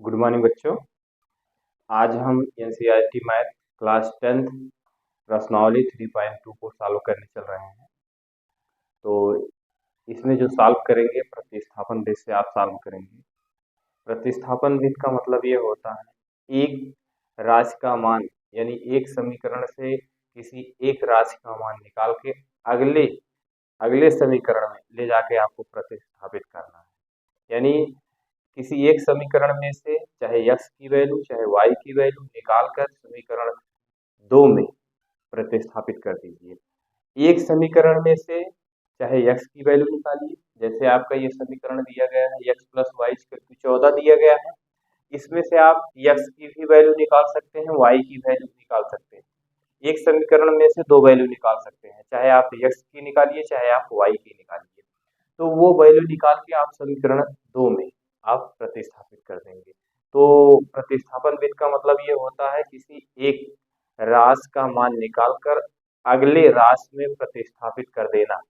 Good morning बच्चों। आज हम एनसीईआरटी मैथ क्लास 10th प्रश्नावली 3.2 को सॉल्व करने चल रहे हैं। तो इसमें जो सॉल्व करेंगे प्रतिस्थापन विधि से आप सॉल्व करेंगे। प्रतिस्थापन विधि का मतलब ये होता है एक राशि का मान, यानी एक समीकरण से किसी एक राशि का मान निकाल के अगले अगले समीकरण में ले जाके आपको प्रतिस्थापित करना है। यानी किसी एक समीकरण में से चाहे x की वैल्यू चाहे y की वैल्यू निकालकर समीकरण 2 में प्रतिस्थापित कर दीजिए। एक समीकरण में से चाहे x की वैल्यू निकालिए, जैसे आपका ये समीकरण दिया गया है x प्लस वाई 14 दिया गया है। इसमें से आप x की भी वैल्यू निकाल सकते हैं, y की वैल्यू निकाल सकते हैं। एक समीकरण में से दो वैल्यू निकाल सकते हैं, चाहे आप x की निकालिए चाहे आप y की निकालिए। तो वो वैल्यू निकाल के आप समीकरण 2 में आप प्रतिस्थापित कर देंगे। तो प्रतिस्थापन विधि का मतलब ये होता है किसी एक राशि का मान निकालकर अगले राशि में प्रतिस्थापित कर देना,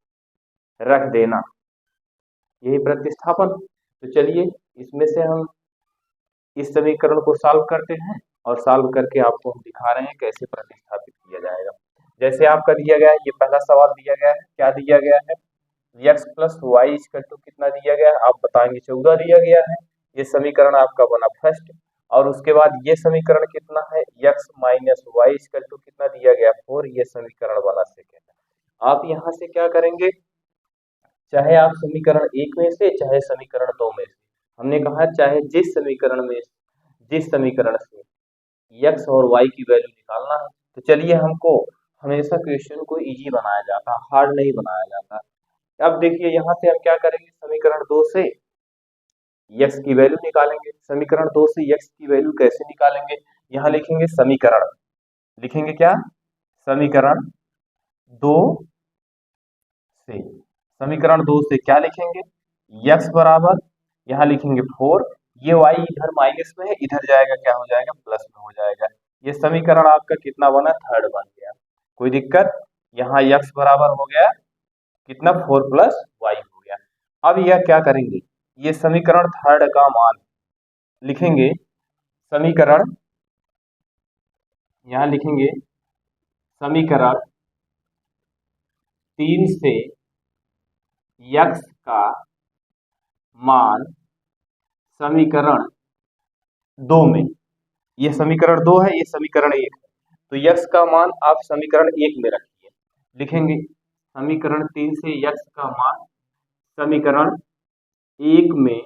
रख देना, यही प्रतिस्थापन। तो चलिए इसमें से हम इस समीकरण को सॉल्व करते हैं और सॉल्व करके आपको हम दिखा रहे हैं कैसे प्रतिस्थापित किया जाएगा। जैसे आपका दिया गया है, ये पहला सवाल दिया गया है, क्या दिया गया है, x प्लस वाई कितना दिया गया है, आप बताएंगे 14 दिया गया है। ये समीकरण आपका बना फर्स्ट। और उसके बाद ये समीकरण कितना है, x माइनस वाई कितना दिया गया 4, ये समीकरण बना सेकेंड। आप यहाँ से क्या करेंगे, चाहे आप समीकरण 1 में से चाहे समीकरण 2 में से, हमने कहा चाहे जिस समीकरण से x और y की वैल्यू निकालना है। तो चलिए, हमको हमेशा क्वेश्चन को इजी बनाया जाता है, हार्ड नहीं बनाया जाता। अब देखिए यहाँ से हम क्या करेंगे, समीकरण 2 से x की वैल्यू निकालेंगे। समीकरण 2 से x की वैल्यू कैसे निकालेंगे, यहाँ लिखेंगे समीकरण, लिखेंगे क्या, समीकरण 2 से, समीकरण 2 से क्या लिखेंगे, x बराबर, यहाँ लिखेंगे 4, ये y इधर माइनस में है, इधर जाएगा क्या हो जाएगा, प्लस में हो जाएगा। ये समीकरण आपका कितना बना, थर्ड बन गया। कोई दिक्कत, यहाँ x बराबर हो गया कितना, 4 प्लस वाई हो गया। अब यह क्या करेंगे, ये समीकरण थर्ड का मान लिखेंगे, समीकरण, यहां लिखेंगे समीकरण 3 से x का मान समीकरण 2 में, ये समीकरण 2 है, ये समीकरण 1 है, तो x का मान आप समीकरण 1 में रखिए। लिखेंगे समीकरण 3 से x का मान समीकरण 1 में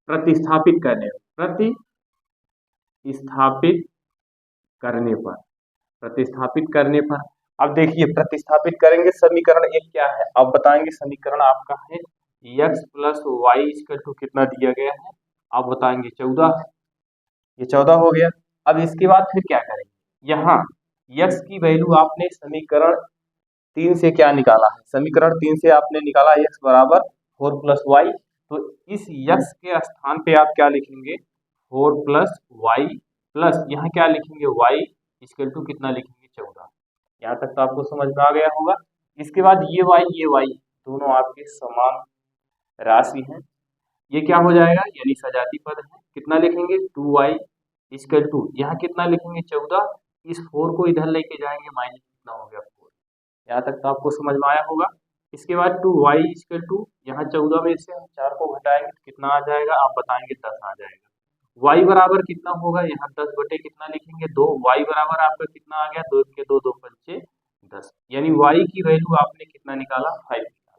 प्रतिस्थापित करने प्रतिस्थापित करने पर अब देखिए प्रतिस्थापित करेंगे, समीकरण 1 क्या है, अब बताएंगे समीकरण आपका है x प्लस वाई कितना दिया गया है, आप बताएंगे 14 है, ये 14 हो गया। अब इसके बाद फिर क्या करेंगे, यहाँ x की वैल्यू आपने समीकरण 3 से क्या निकाला है, समीकरण 3 से आपने निकाला x बराबर 4 प्लस वाई, तो इस x के स्थान पे आप क्या लिखेंगे, 4 प्लस वाई प्लस यहाँ क्या लिखेंगे, y कितना लिखेंगे, 14। यहाँ तक तो आपको समझ में आ गया होगा। इसके बाद ये y दोनों आपके समान राशि हैं, ये क्या हो जाएगा, यानी सजाती पद है, कितना लिखेंगे, 2y यहाँ कितना लिखेंगे, 14, इस 4 को इधर लेके जाएंगे, माइनस कितना हो गया 4। यहाँ तक तो आपको समझ में आया होगा। इसके बाद 2y यहाँ 14 में से हम 4 को घटाएंगे तो कितना आ जाएगा, आप बताएंगे 10 आ जाएगा। y बराबर कितना होगा, यहाँ 10 बटे कितना लिखेंगे, 2, y बराबर आपका कितना आ गया, 2 के 2 2 पंचे 10, यानी y की वैल्यू आपने कितना निकाला, 5 निकाला।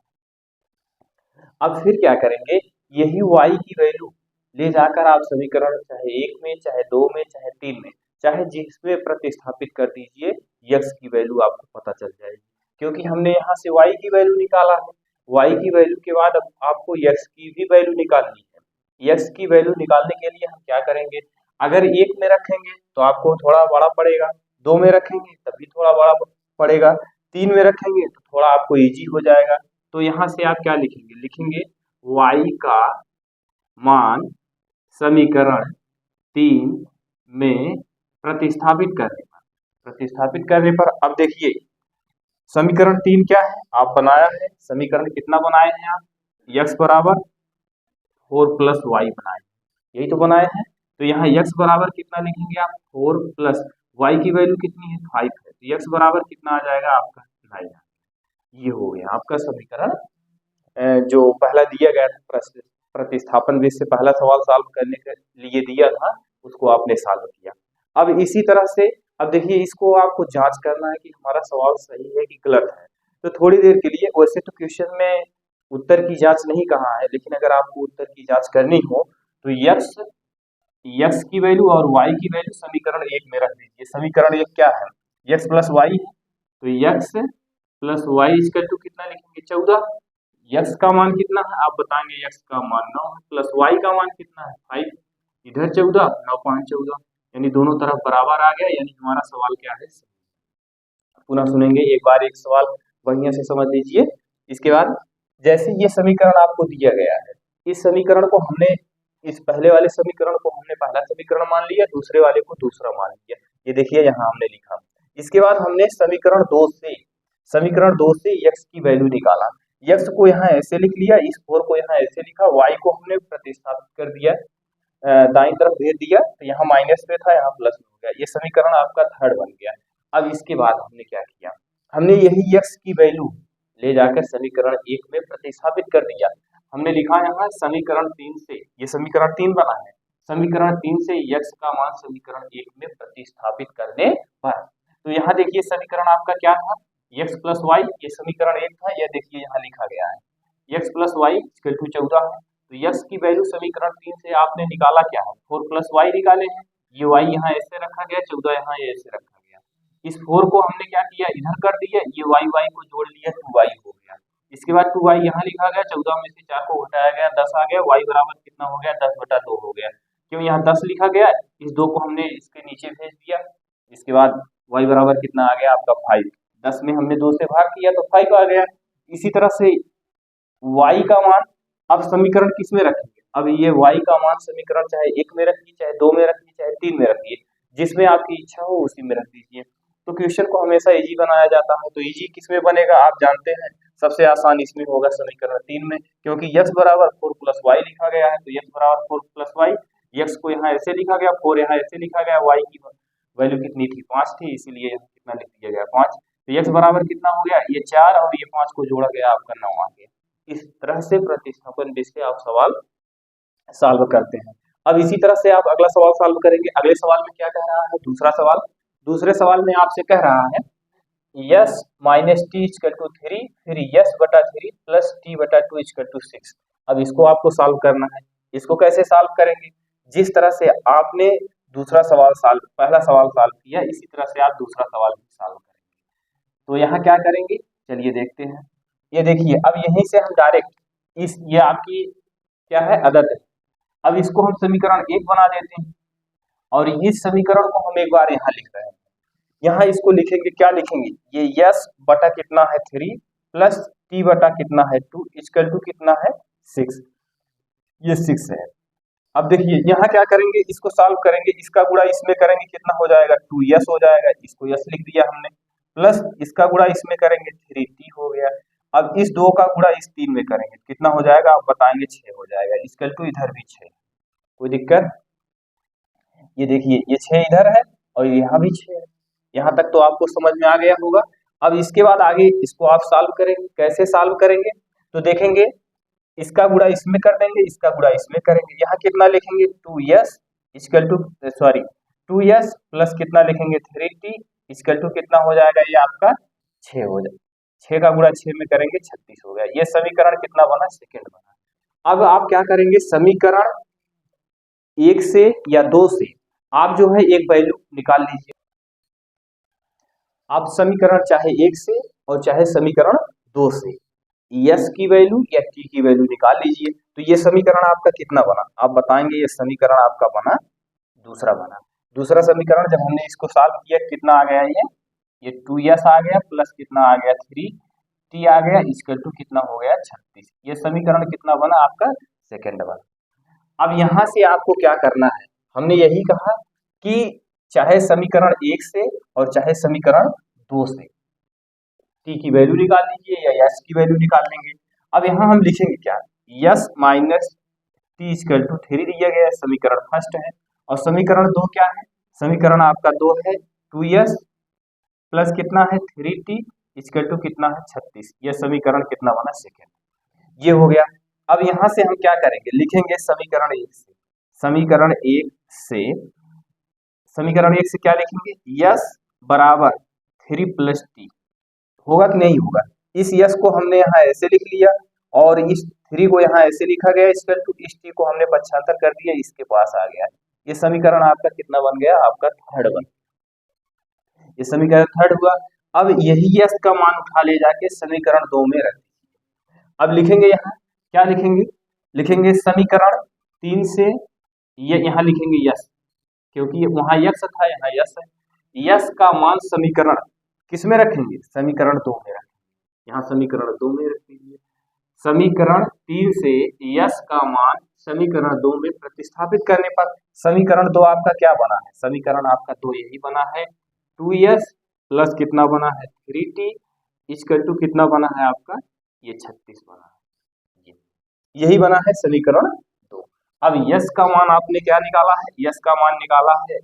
अब फिर क्या करेंगे, यही y की वैल्यू ले जाकर आप समीकरण चाहे 1 में चाहे 2 में चाहे 3 में चाहे जिसमें प्रतिस्थापित कर दीजिए, x की वैल्यू आपको पता चल जाएगी, क्योंकि हमने यहाँ से y की वैल्यू निकाला है। y की वैल्यू के बाद अब आपको x की भी वैल्यू निकालनी है। x की वैल्यू निकालने के लिए हम क्या करेंगे, अगर 1 में रखेंगे तो आपको थोड़ा बड़ा पड़ेगा, 2 में रखेंगे तब भी थोड़ा बड़ा पड़ेगा, 3 में रखेंगे तो थोड़ा आपको इजी हो जाएगा। तो यहाँ से आप क्या लिखेंगे, लिखेंगे y का मान समीकरण 3 में प्रतिस्थापित करने पर अब देखिए समीकरण 3 क्या है, आप बनाया है, समीकरण कितना बनाए हैं आप, x बराबर 4 प्लस वाई बनाए, यही तो बनाए हैं। तो यहाँ x बराबर कितना लिखेंगे आप 4 प्लस y की वैल्यू कितनी है 5 है, तो x बराबर कितना आ जाएगा आपका 9। ये हो गया आपका समीकरण जो पहला दिया गया था प्रतिस्थापन विधि से पहला सवाल सॉल्व करने के लिए दिया था, उसको आपने सॉल्व किया। अब इसी तरह से अब देखिए इसको आपको जांच करना है कि हमारा सवाल सही है कि गलत है। तो थोड़ी देर के लिए, वैसे तो क्वेश्चन में उत्तर की जांच नहीं कहा है, लेकिन अगर आपको उत्तर की जांच करनी हो तो यक्स की वैल्यू और वाई की वैल्यू समीकरण एक में रख दीजिए। समीकरण एक क्या है, यक्स प्लस वाई है, तो x plus y equal to कितना लिखेंगे 14। यक्स का मान कितना है आप बताएंगे, यक्स का मान 9 है, प्लस वाई का मान कितना है 5, इधर 14, 9 5 14, यानी दोनों तरफ बराबर आ गया, यानी हमारा सवाल क्या है। पुनः सुनेंगे एक बार एक सवाल बढ़िया से समझ लीजिए। इसके बाद जैसे ये समीकरण आपको दिया गया है, इस समीकरण को हमने, इस पहले वाले समीकरण को हमने पहला समीकरण मान लिया, दूसरे वाले को दूसरा मान लिया, ये देखिए यहाँ हमने लिखा। इसके बाद हमने समीकरण 2 से यक्स की वैल्यू निकाला, यक्स को यहाँ ऐसे लिख लिया, इस 4 को यहाँ ऐसे लिखा, वाई को हमने प्रतिस्थापित कर दिया, दाईं तरफ भेज दिया, तो यहाँ माइनस में था यहाँ प्लस में हो गया, ये समीकरण आपका थर्ड बन गया। अब इसके बाद हमने क्या किया, हमने यही यक्स की वैल्यू ले जाकर समीकरण 1 में प्रतिस्थापित कर दिया। हमने लिखा यहाँ समीकरण 3 से, ये समीकरण 3 बना है, समीकरण 3 से यक्स का मान समीकरण 1 में प्रतिस्थापित करने पर, तो यहाँ देखिए समीकरण आपका क्या था, यक्स प्लस वाई, ये समीकरण 1 था, यह देखिए यहाँ लिखा गया है x plus y equal to 14 है। तो यक्स की वैल्यू समीकरण 3 से आपने निकाला क्या है 4 प्लस वाई निकाले हैं, ये वाई यहाँ ऐसे रखा गया, 14 यहाँ ऐसे रखा गया, इस 4 को हमने क्या किया इधर कर दिया, ये वाई वाई को जोड़ लिया 2y हो गया। इसके बाद 2y यहाँ लिखा गया, 14 में से 4 को घटाया गया 10 आ गया, y बराबर कितना हो गया 10/2 हो गया। क्यों यहाँ 10 लिखा गया, इस 2 को हमने इसके नीचे भेज दिया। इसके बाद y बराबर कितना आ गया आपका 5, 10 में हमने 2 से भाग किया तो 5 आ गया। इसी तरह से y का मान अब समीकरण किस में रखेंगे, अब ये y का मान समीकरण चाहे 1 में रखिए, चाहे 2 में रखिए, चाहे 3 में रखिए, जिसमें आपकी इच्छा हो उसी में रख दीजिए। तो क्वेश्चन को हमेशा इजी बनाया जाता है, तो इजी किस में बनेगा आप जानते हैं, सबसे आसान इसमें होगा समीकरण 3 में, क्योंकि x बराबर 4 प्लस वाई लिखा गया है, तो x बराबर 4 प्लस वाई, x को यहाँ ऐसे लिखा गया, 4 यहाँ ऐसे लिखा गया, y की वैल्यू कितनी थी 5 थी, इसीलिए यहाँ कितना लिख दिया गया 5, तो x बराबर कितना हो गया ये 4 और ये 5 को जोड़ा गया आपका 9 आ गया। इस तरह से प्रतिस्थापन विधि से आप सवाल सॉल्व करते हैं। अब इसी तरह से आप अगला सवाल सॉल्व करेंगे। अगले सवाल में क्या कह रहा है, दूसरे सवाल में आपसे कह रहा है s minus t equal to 3, फिर यस बटा 3 प्लस टी बटा 2 इक्वल टू 6। अब इसको आपको सॉल्व करना है। इसको कैसे सॉल्व करेंगे, जिस तरह से आपने पहला सवाल सॉल्व किया, इसी तरह से आप दूसरा सवाल भी सॉल्व करेंगे। तो यहाँ क्या करेंगे चलिए देखते हैं। ये देखिए अब यहीं से हम डायरेक्ट ये आपकी क्या है आदत है, अब इसको हम समीकरण 1 बना देते हैं और इस समीकरण को हम एक बार यहाँ लिख रहे हैं। यहाँ इसको लिखेंगे, क्या लिखेंगे, ये यस बटा कितना है 3 प्लस टी बटा कितना है 2 इक्वल टू कितना है 6, ये 6 है। अब देखिए यहाँ क्या करेंगे, इसको सॉल्व करेंगे, इसका गुणा इसमें करेंगे कितना हो जाएगा 2s हो जाएगा, इसको यस लिख दिया हमने, प्लस इसका गुणा इसमें करेंगे 3t हो गया। अब इस 2 का गुणा इस 3 में करेंगे कितना हो जाएगा आप बताएंगे 6 हो जाएगा, इक्वल टू इधर भी 6, कोई दिक्कत। ये देखिए ये 6 इधर है और यहाँ भी 6 है, यहाँ तक तो आपको समझ में आ गया होगा। अब इसके बाद आगे इसको आप सॉल्व करेंगे, कैसे सॉल्व करेंगे तो देखेंगे, इसका गुणा इसमें कर देंगे, इसका गुणा इसमें करेंगे, यहाँ कितना लिखेंगे 2s equal to 2s plus कितना लिखेंगे 3t इक्वल टू कितना हो जाएगा ये आपका 6 हो जाएगा, 6 का गुणा 6 में करेंगे 36 हो गया। ये समीकरण कितना बना, सेकेंड बना। अब आप क्या करेंगे, समीकरण 1 से या 2 से आप जो है एक वैल्यू निकाल लीजिए। आप समीकरण चाहे 1 से और चाहे समीकरण 2 से यस की वैल्यू या टी की वैल्यू निकाल लीजिए। तो ये समीकरण आपका कितना बना आप बताएंगे, ये समीकरण आपका बना दूसरा बना। दूसरा समीकरण जब हमने इसको सॉल्व किया कितना आ गया, ये 2s आ गया प्लस कितना आ गया 3t आ गया इक्वल टू कितना हो गया 36। ये समीकरण कितना बना आपका सेकेंड बना। अब यहाँ से आपको क्या करना है, हमने यही कहा कि चाहे समीकरण 1 से और चाहे समीकरण 2 से टी की वैल्यू निकाल लीजिए या यस की वैल्यू निकाल लेंगे। अब यहाँ हम लिखेंगे क्या, s minus t equal to 3 दिया गया है, समीकरण फर्स्ट है। और समीकरण 2 क्या है? समीकरण आपका 2 है 2s प्लस कितना है 3t इक्वल टू कितना है 36। यह समीकरण कितना बना? सेकेंड। ये हो गया। अब यहां से हम क्या करेंगे? लिखेंगे समीकरण 1 से, समीकरण 1 से, समीकरण 1 से क्या लिखेंगे? यस बराबर 3 प्लस टी। होगा कि नहीं होगा? इस यस को हमने यहाँ ऐसे लिख लिया और इस 3 को यहाँ ऐसे लिखा गया इक्वल टू इस टी को हमने पक्षांतर कर दिया, इसके पास आ गया। ये समीकरण आपका कितना बन गया? आपका थर्ड बन गया। ये समीकरण थर्ड हुआ। अब यही यस का मान उठा ले जाके समीकरण 2 में रख दीजिए। अब लिखेंगे यहाँ क्या लिखेंगे? लिखेंगे समीकरण 3 से ये यहाँ लिखेंगे यस, क्योंकि वहां यक्स था यहाँ यस है। यस का मान समीकरण किस में रखेंगे? समीकरण 2 में रखेंगे। यहाँ समीकरण 2 में रख दीजिए। समीकरण 3 से यस का मान समीकरण 2 में प्रतिस्थापित करने पर समीकरण 2 आपका क्या बना है? समीकरण आपका 2 यही बना है 2s प्लस कितना बना है 3t इक्वल टू कितना बना है आपका? ये 36 बना है। यही बना है समीकरण 2। अब यस का मान आपने क्या निकाला है? यस का मान निकाला है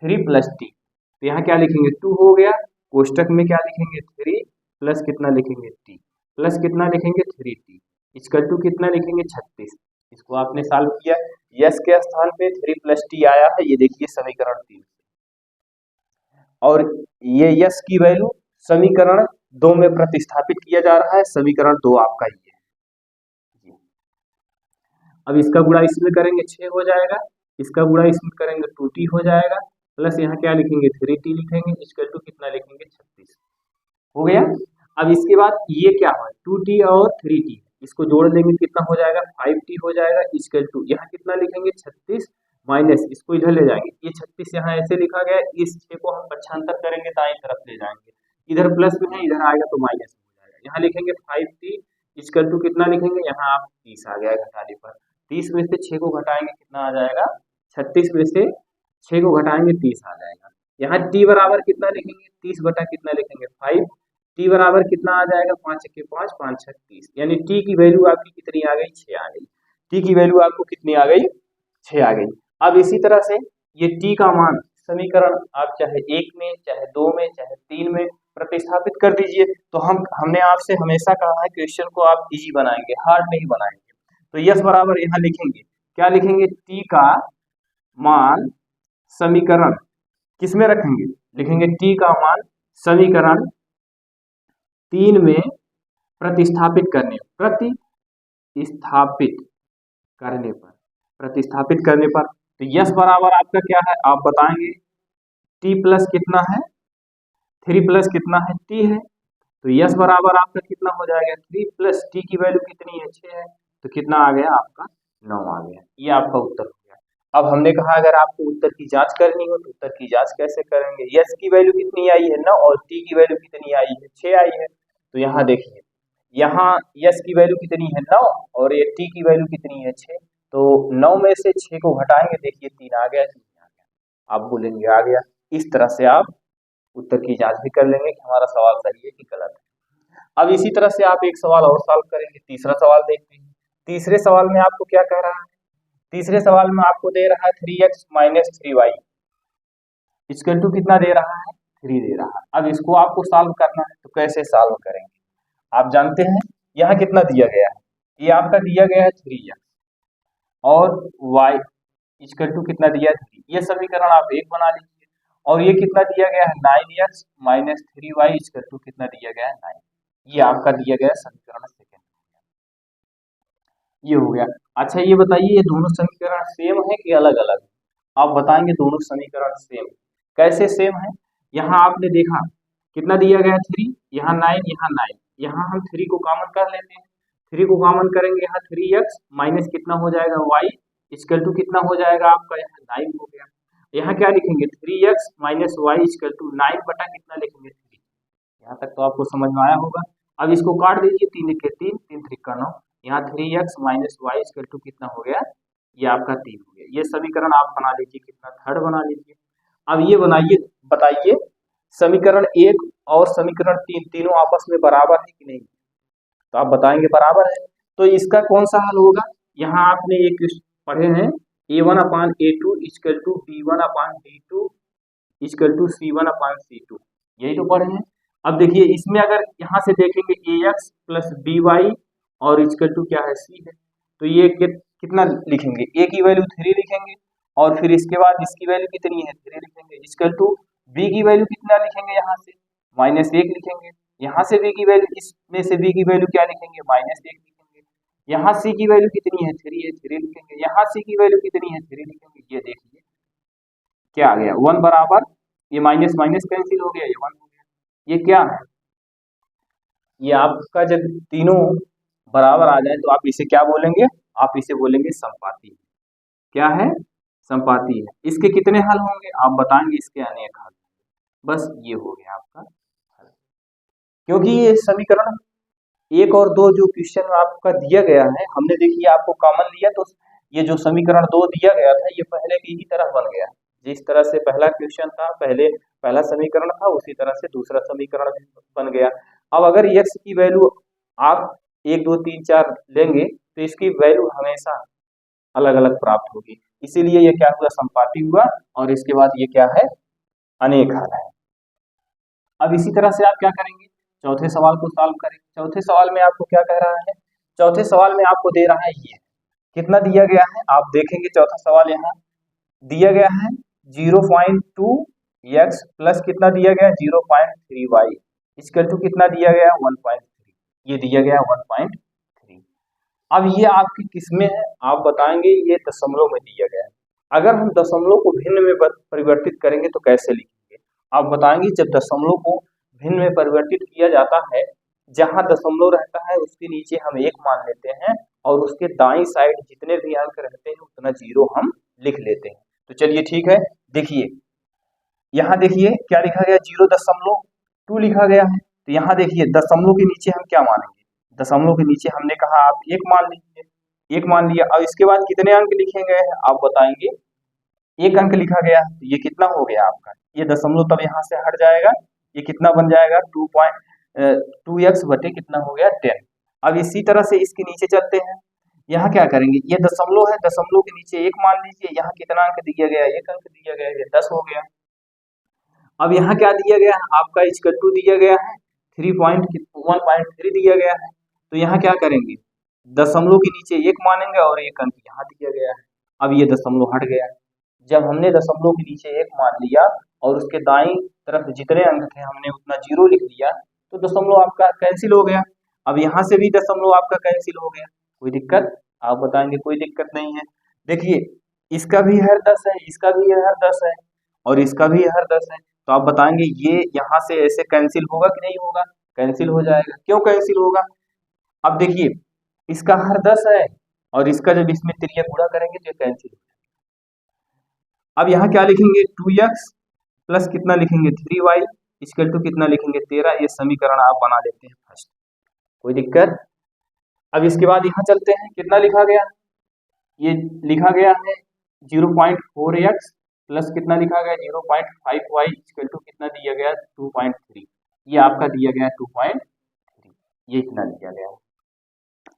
3 प्लस टी। तो यहाँ क्या लिखेंगे? 2 हो गया, कोष्टक में क्या लिखेंगे? 3 प्लस कितना लिखेंगे? टी प्लस कितना लिखेंगे? 3t इक्वल टू कितना लिखेंगे? 36। इसको आपने सॉल्व किया, यस के स्थान पे 3 प्लस टी आया है, ये देखिए समीकरण 3। और ये यस की वैल्यू समीकरण 2 में प्रतिस्थापित किया जा रहा है, समीकरण 2 आपका ये है। अब इसका गुणा इसमें करेंगे 6 हो जाएगा, इसका गुणा इसमें करेंगे 2t हो जाएगा, प्लस यहाँ क्या लिखेंगे? 3t लिखेंगे इक्वल टू कितना लिखेंगे? 36 हो गया। अब इसके बाद ये क्या है? 2t और 3t, इसको जोड़ देंगे कितना हो जाएगा? 5t हो जाएगा इक्वल टू यहाँ कितना लिखेंगे? 36 माइनस इसको इधर ले जाएंगे, ये 36 यहाँ ऐसे लिखा गया, इस 6 को हम पक्षांतर करेंगे दाएं तरफ ले जाएंगे, इधर प्लस में है इधर आएगा तो माइनस हो जाएगा। यहाँ लिखेंगे 5t इक्वल टू कितना लिखेंगे? यहाँ आप 30 आ गया घटाने पर, 30 में से 6 को घटाएंगे कितना आ जाएगा? 36 में से 6 को घटाएंगे 30 आ जाएगा। यहाँ t बराबर कितना लिखेंगे? 30 बटा कितना लिखेंगे? 5। t बराबर कितना आ जाएगा? 5 के 5 5 6 30, यानी t की वैल्यू आपकी कितनी आ गई? 6 आ गई। t की वैल्यू आपको कितनी आ गई? 6 आ गई। अब इसी तरह से ये t का मान समीकरण आप चाहे 1 में चाहे 2 में चाहे 3 में प्रतिस्थापित कर दीजिए। तो हमने आपसे हमेशा कहा है क्वेश्चन को आप इजी बनाएंगे, हार्ड नहीं बनाएंगे। तो यस बराबर यहाँ लिखेंगे, क्या लिखेंगे? t का मान समीकरण किस में रखेंगे? लिखेंगे t का मान समीकरण 3 में प्रतिस्थापित करने पर तो यस बराबर आपका क्या है? आप बताएंगे t प्लस कितना है? 3 प्लस कितना है? t है। तो यस बराबर आपका कितना हो जाएगा? 3 प्लस t की वैल्यू कितनी है? 6 है। तो कितना आ गया आपका? 9 आ गया। ये आपका उत्तर हो गया। अब हमने कहा अगर आपको उत्तर की जांच करनी हो तो उत्तर की जांच कैसे करेंगे? यस की वैल्यू कितनी आई है? 9 और t की वैल्यू कितनी आई है? 6 आई है। तो यहाँ देखिए, यहाँ यस की वैल्यू कितनी है? 9 और ये t की वैल्यू कितनी है? 6। तो 9 में से 6 को घटाएंगे, देखिए 3 आ गया, 3 आ गया, आप बोलेंगे आ गया। इस तरह से आप उत्तर की जांच भी कर लेंगे कि हमारा सवाल सही है कि गलत है। अब इसी तरह से आप एक सवाल और सॉल्व करेंगे। तीसरा सवाल देखते हैं। तीसरे सवाल में आपको क्या कह रहा है? तीसरे सवाल में आपको दे रहा है 3x minus 3y equal to कितना दे रहा है? 3 दे रहा है। अब इसको आपको सॉल्व करना है, तो कैसे सॉल्व करेंगे? आप जानते हैं यहाँ कितना दिया गया है? ये आपका दिया गया है 3x और y इक्वल टू कितना दिया है? 3। ये समीकरण आप 1 बना लीजिए। और ये कितना दिया गया है? 9x minus 3y equal to कितना दिया गया है? 9। ये आपका दिया गया समीकरण सेकेंड। ये हो गया। अच्छा ये बताइए, ये दोनों समीकरण सेम है कि अलग अलग? आप बताएंगे दोनों समीकरण सेम। कैसे सेम है? यहाँ आपने देखा कितना दिया गया? 3, यहाँ 9, यहाँ 9, यहाँ हम 3 को कॉमन कर लेते हैं। 3 को कॉमन करेंगे, यहाँ 3x माइनस कितना हो जाएगा? y इक्वल टू कितना हो जाएगा आपका? यहाँ 9 हो गया। यहाँ क्या लिखेंगे? 3x minus Y equal to 9 बटा कितना लिखेंगे? 3। यहाँ तक तो आपको समझ में आया होगा। अब इसको काट दीजिए, 3 के 3, 3 3 का 9, यहाँ 3x minus Y equal to कितना हो गया? ये आपका 3 हो गया। ये समीकरण आप बना लीजिए, कितना? थर्ड बना लीजिए। अब ये बनाइए, बताइए समीकरण 1 और समीकरण 3 तीनों आपस में बराबर है कि नहीं? तो आप बताएंगे बराबर है। तो इसका कौन सा हल होगा? यहाँ आपने एक पढ़े हैं A1/A2 equal to B1/B2 equal to C1/C2, यही तो पढ़े हैं। अब देखिए इसमें अगर यहाँ से देखेंगे AX प्लस BY और इक्वल टू क्या है C है, तो ये कितना लिखेंगे, A की वैल्यू 3 लिखेंगे और फिर इसके बाद इसकी वैल्यू कितनी है 3 लिखेंगे, इक्वल टू B की वैल्यू कितना लिखेंगे, यहाँ से -1 लिखेंगे, यहाँ से B की वैल्यू, इसमें से B की वैल्यू क्या लिखेंगे -1 लिखेंगे, यहाँ C की वैल्यू कितनी है 3 है 3 लिखेंगे, यहाँ C की वैल्यू कितनी है 3 लिखेंगे। ये देखिए क्या आ गया 1 बराबर, ये माइनस माइनस कैंसिल हो गया, ये 1 हो गया। ये क्या है, ये आपका जब तीनों बराबर आ जाए तो आप इसे क्या बोलेंगे, आप इसे बोलेंगे समपाती। क्या है, समपाती है। इसके कितने हल होंगे आप बताएंगे, इसके अनेक हल। बस ये हो गया आपका हल, क्योंकि ये समीकरण 1 और 2 जो क्वेश्चन आपका दिया गया है, हमने देखिए आपको कॉमन लिया तो ये जो समीकरण 2 दिया गया था ये पहले की ही तरह बन गया। जिस तरह से पहला क्वेश्चन था, पहला समीकरण था, उसी तरह से दूसरा समीकरण बन गया। अब अगर x की वैल्यू आप 1 2 3 4 लेंगे तो इसकी वैल्यू हमेशा अलग अलग प्राप्त होगी, इसीलिए ये क्या हुआ, समपाती हुआ, और इसके बाद ये क्या है, अनेक हल है। अब इसी तरह से आप क्या करेंगे, चौथे सवाल को सॉल्व करेंगे। चौथे सवाल में आपको क्या कह रहा है, चौथे सवाल में आपको दे रहा है ये कितना दिया गया है, आप देखेंगे चौथा सवाल यहाँ दिया गया है 0.2x प्लस कितना दिया गया 0.3y इक्वल टू कितना दिया गया 1.3, ये दिया गया 1.3। अब ये आपकी किसमें है आप बताएंगे, ये दशमलव में दिया गया है। अगर हम दशमलव को भिन्न में परिवर्तित करेंगे तो कैसे लिखेंगे आप बताएंगे। जब दशमलव को भिन्न में परिवर्तित किया जाता है, जहां दशमलव रहता है उसके नीचे हम 1 मान लेते हैं और उसके दाईं साइड जितने भी अंक रहते हैं उतना 0 हम लिख लेते हैं। तो चलिए ठीक है, देखिए यहाँ देखिए क्या लिखा गया 0.2 लिखा गया है, तो यहाँ देखिए दशमलव के नीचे हम क्या मानेंगे, दशमलव के नीचे हमने कहा आप 1 मान लीजिए, 1 मान लिया। अब इसके बाद कितने अंक लिखे गए हैं आप बताएंगे, 1 अंक लिखा गया, तो ये कितना हो गया आपका, ये दशमलव तब यहाँ से हट जाएगा, ये कितना बन जाएगा 2x बटे कितना हो गया 10। अब इसी तरह से इसके नीचे चलते हैं, यहाँ क्या करेंगे, ये दशमलव है, दशमलव के नीचे 1 मान लीजिए, यहाँ कितना अंक दिया गया 1 अंक दिया गया, ये 10 हो गया। अब यहाँ क्या दिया गया है आपका इक्वल टू दिया गया है 1.3 दिया गया है, तो यहाँ क्या करेंगे दशमलव के नीचे 1 मानेंगे और 1 अंक यहाँ दिया गया है। अब ये दशमलव हट गया, जब हमने दशमलव के नीचे 1 मान लिया और उसके दाईं तरफ जितने अंक थे हमने उतना 0 लिख दिया, तो दशमलव आपका कैंसिल हो गया। अब यहाँ से भी दशमलव आपका कैंसिल हो गया, कोई दिक्कत आप बताएंगे, कोई दिक्कत नहीं है। देखिए इसका भी हर 10 है, इसका भी हर 10 है और इसका भी हर 10 है, तो आप बताएंगे ये यहाँ से ऐसे कैंसिल होगा कि नहीं होगा, कैंसिल हो जाएगा। क्यों कैंसिल होगा, अब देखिए इसका हर 10 है और इसका जब इसमें तिरिया गुणा करेंगे तो कैंसिल हो जाएगा। अब यहाँ क्या लिखेंगे 2x प्लस कितना लिखेंगे 3y इक्वल टू कितना लिखेंगे 13, ये समीकरण आप बना लेते हैं फर्स्ट, कोई दिक्कत। अब इसके बाद यहाँ चलते हैं, कितना लिखा गया, ये लिखा गया है 0.4x प्लस कितना लिखा गया 0.5y इक्वल टू कितना दिया गया 2.3, ये आपका दिया गया 2.3, ये इतना दिया गया है।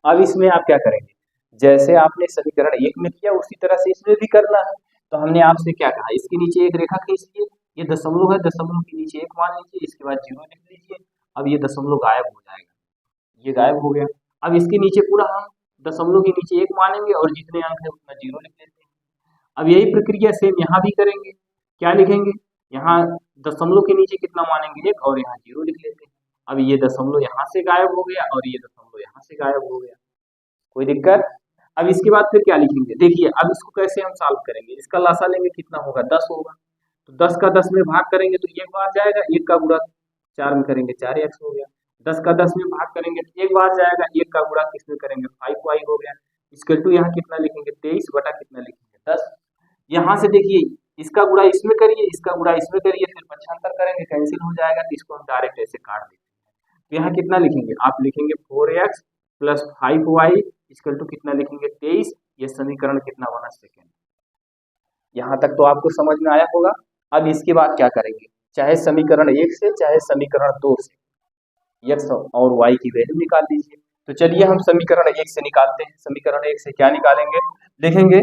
अब इसमें आप क्या करेंगे, जैसे आपने समीकरण 1 में किया उसी तरह से इसमें भी करना है। तो हमने आपसे क्या कहा, इसके नीचे एक रेखा खींच लीजिए, ये दशमलव है, दशमलव के नीचे 1 मान लीजिए, इसके बाद 0 लिख लीजिए। अब ये दशमलव गायब हो जाएगा, ये गायब हो गया। अब इसके नीचे पूरा हम दशमलव के नीचे 1 मानेंगे और जितने अंक है उतना 0 लिख लेते हैं। अब यही प्रक्रिया सेम यहाँ भी करेंगे, क्या लिखेंगे, यहाँ दशमलव के नीचे कितना मानेंगे 1 और यहाँ 0 लिख लेते हैं। अब ये दशमलव यहाँ से गायब हो गया और ये दशमलव यहाँ से गायब हो गया, कोई दिक्कत। अब इसके बाद फिर क्या लिखेंगे, देखिए अब इसको कैसे हम सॉल्व करेंगे, इसका लासा लेंगे कितना होगा 10 होगा, तो 10 का 10 में भाग करेंगे तो 1 बार जाएगा, 1 का गुणा 4 में करेंगे 4x हो गया। 10 का 10 में भाग करेंगे तो 1 बार जाएगा, 1 का गुणा किस में करेंगे 5y हो गया। इक्वल टू यहाँ कितना लिखेंगे 23 बटा कितना लिखेंगे 10। यहाँ से देखिए इसका गुणा इसमें करिए, इसका गुणा इसमें करिए, फिर पक्षांतर करेंगे कैंसिल हो जाएगा, तो इसको हम डायरेक्ट ऐसे काट देते हैं। तो यहाँ कितना लिखेंगे, आप लिखेंगे 4x plus 5y equal to कितना लिखेंगे 23, ये समीकरण कितना बना सेकेंड। यहाँ तक तो आपको समझ में आया होगा। अब इसके बाद क्या करेंगे, चाहे समीकरण 1 से चाहे समीकरण 2 से x और y की वैल्यू निकाल लीजिए। तो चलिए हम समीकरण 1 से निकालते हैं। समीकरण 1 से क्या निकालेंगे, लिखेंगे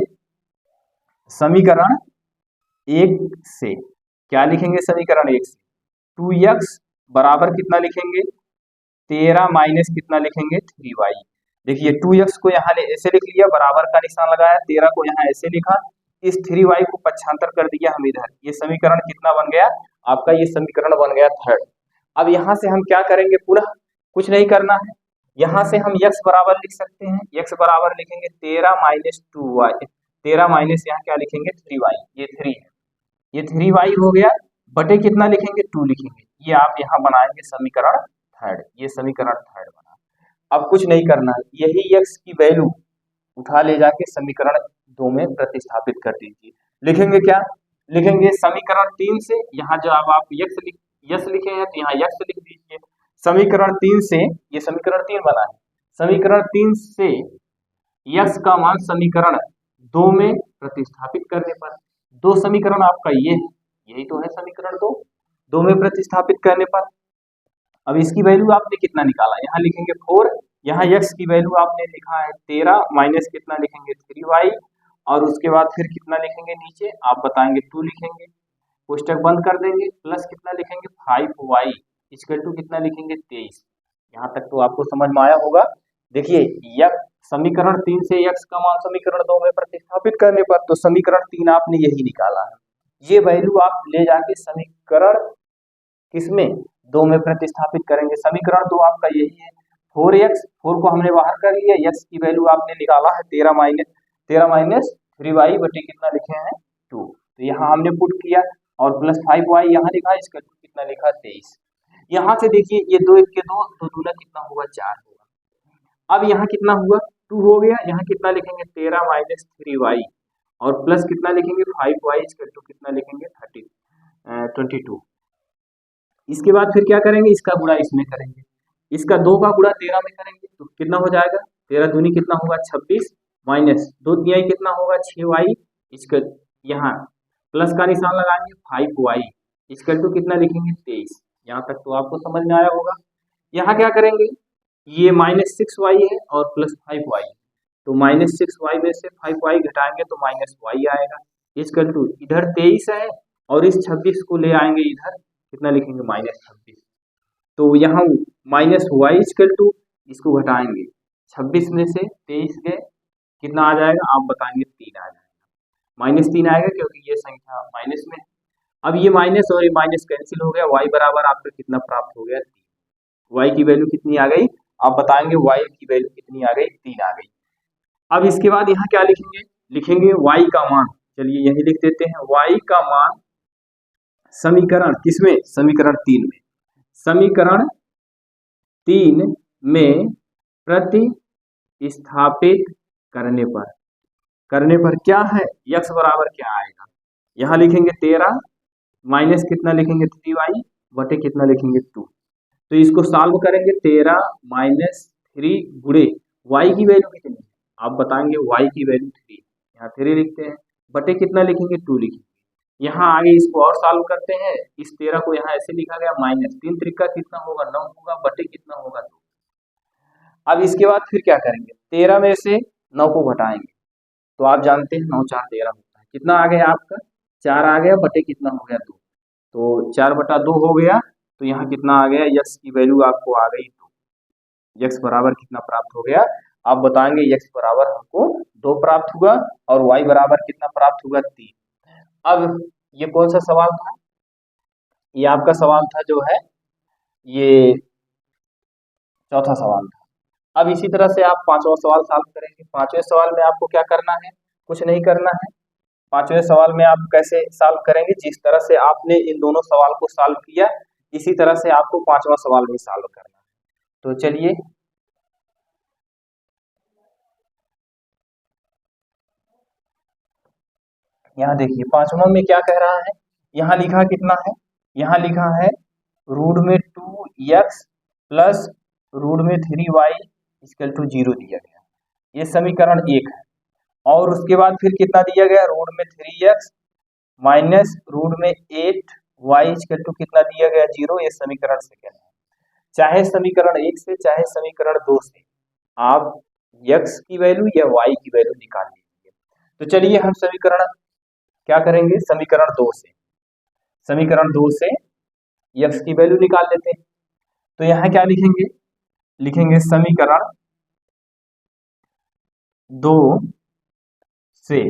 समीकरण 1 से क्या लिखेंगे, समीकरण 1 से 2x बराबर कितना लिखेंगे, 13 माइनस कितना लिखेंगे 3y। देखिए 2x को यहाँ ऐसे लिख लिया, बराबर का निशान लगाया, 13 को यहाँ ऐसे लिखा, इस 3y को पक्षांतर कर दिया हम इधर। ये समीकरण कितना बन गया आपका, ये समीकरण बन गया थर्ड। अब यहाँ से हम क्या करेंगे, पुनः कुछ नहीं करना है, यहाँ से हम x बराबर लिख सकते हैं। x बराबर लिखेंगे 13 माइनस 2y, 13 माइनस यहाँ क्या लिखेंगे 3y, ये 3 है, ये 3y हो गया, बटे कितना लिखेंगे 2 लिखेंगे। ये आप यहाँ बनाएंगे समीकरण थर्ड, ये समीकरण थर्ड बना। अब कुछ नहीं करना है, यही x की वैल्यू उठा ले जाके समीकरण 2 में प्रतिस्थापित कर दीजिए। लिखेंगे क्या, लिखेंगे समीकरण 3 से, यहाँ जो अब आप यस लिखे हैं तो यहाँ यक्स लिख दीजिए। समीकरण 3 से, ये समीकरण 3 बना है, समीकरण 3 से यक्स का मान समीकरण 2 में प्रतिस्थापित करने पर, दो समीकरण आपका ये है, यही तो है समीकरण 2 में प्रतिस्थापित करने पर। अब इसकी वैल्यू आपने कितना निकाला, यहाँ लिखेंगे 4, यहाँ x की वैल्यू आपने लिखा है 13 माइनस कितना लिखेंगे 3y, और उसके बाद फिर कितना लिखेंगे नीचे आप बताएंगे 2 लिखेंगे, कोष्टक बंद कर देंगे, प्लस कितना लिखेंगे 5y इक्वल टू कितना लिखेंगे 23। यहाँ तक तो आपको समझ में आया होगा। देखिए यह समीकरण 3 से x का मान समीकरण 2 में प्रतिस्थापित करने पर, तो समीकरण 3 आपने यही निकाला है, ये वैल्यू आप ले जाके समीकरण किसमें 2 में प्रतिस्थापित करेंगे। समीकरण 2 आपका यही है 4x, 4 को हमने बाहर कर लिया, x की वैल्यू आपने निकाला है 13 माइनस 3y बटे कितना लिखे हैं 2, तो यहाँ हमने पुट किया, और प्लस 5y यहाँ लिखा, इसका कितना लिखा 23। यहाँ से देखिए ये 2 1 के 2, तो दूना कितना होगा 4 होगा। अब यहाँ कितना हुआ 2 हो गया, यहाँ कितना लिखेंगे 13 माइनस 3y, और प्लस कितना लिखेंगे 5y इसका कितना लिखेंगे 22। इसके बाद फिर क्या करेंगे, इसका गुणा इसमें करेंगे, इसका 2 का गुणा 13 में करेंगे तो कितना हो जाएगा, 13 दूनी कितना होगा 26, माइनस 2 तिहाई कितना होगा 6y, इसका यहाँ प्लस का निशान लगाएंगे 5y इक्वल टू कितना लिखेंगे 23। यहाँ तक तो आपको समझ में आया होगा। यहाँ क्या करेंगे, ये माइनस 6y है और प्लस 5y, तो माइनस 6y में से 5y घटाएंगे तो माइनस y आएगा, इक्वल टू इधर 23 है और इस 26 को ले आएंगे इधर, कितना लिखेंगे माइनस 26, तो यहाँ माइनस वाई इक्वल टू इसको घटाएंगे 26 में से 23 गए, कितना आ जाएगा आप बताएंगे 3 आ जाएगा, माइनस 3 आएगा क्योंकि ये संख्या माइनस में। अब ये माइनस और ये माइनस कैंसिल हो गया, y बराबर आपका कितना प्राप्त हो गया 3, y की वैल्यू कितनी आ गई आप बताएंगे, y की वैल्यू कितनी आ गई 3 आ गई। अब इसके बाद यहाँ क्या लिखेंगे, लिखेंगे y का मान, चलिए यही लिख देते हैं, y का मान समीकरण किसमें, समीकरण 3 में, समीकरण 3 में प्रतिस्थापित करने पर क्या है, x बराबर क्या आएगा, यहाँ लिखेंगे 13 माइनस कितना लिखेंगे 3y बटे कितना लिखेंगे 2, तो इसको सॉल्व करेंगे 13 माइनस 3 गुणे y की वैल्यू कितनी है आप बताएंगे, y की वैल्यू 3, यहाँ 3 लिखते हैं, बटे कितना लिखेंगे 2 लिखेंगे। यहाँ आगे इसको और सॉल्व करते हैं, इस 13 को यहाँ ऐसे लिखा गया, माइनस 3 त्रिका कितना होगा 9 होगा, बटे कितना होगा 2। अब इसके बाद फिर क्या करेंगे, 13 में से 9 को घटाएंगे, तो आप जानते हैं 9 4 13 होता है, कितना आ गया आपका 4 आ गया, बटे कितना हो गया 2, तो 4 बटा 2 हो गया, तो यहाँ कितना आ गया, x की वैल्यू आपको आ गई 2, x बराबर कितना प्राप्त हो गया आप बताएंगे, x बराबर हमको 2 प्राप्त हुआ और y बराबर कितना प्राप्त हुआ 3। अब ये कौन सा सवाल था, ये आपका सवाल था जो है ये चौथा सवाल था। अब इसी तरह से आप 5वां सवाल सॉल्व करेंगे। 5वें सवाल में आपको क्या करना है, कुछ नहीं करना है। 5वें सवाल में आप कैसे सॉल्व करेंगे, जिस तरह से आपने इन दोनों सवाल को सॉल्व किया इसी तरह से आपको 5वां सवाल भी सॉल्व करना है। तो चलिए यहाँ देखिए 5वां में क्या कह रहा है, यहाँ लिखा कितना है, यहाँ लिखा है रूट में 2x प्लस रूट में 3y इक्वल टू 0 दिया गया, ये समीकरण 1 है। और उसके बाद फिर कितना दिया गया, रूट में 3x माइनस रूट में 8y इक्वल टू कितना दिया गया 0, ये समीकरण 2 है। चाहे समीकरण 1 से चाहे समीकरण 2 से आप x की वैल्यू या y की वैल्यू निकाल लीजिए। तो चलिए हम समीकरण क्या करेंगे, समीकरण 2 से x की वैल्यू निकाल लेते हैं। तो यहाँ क्या लिखेंगे, लिखेंगे समीकरण 2 से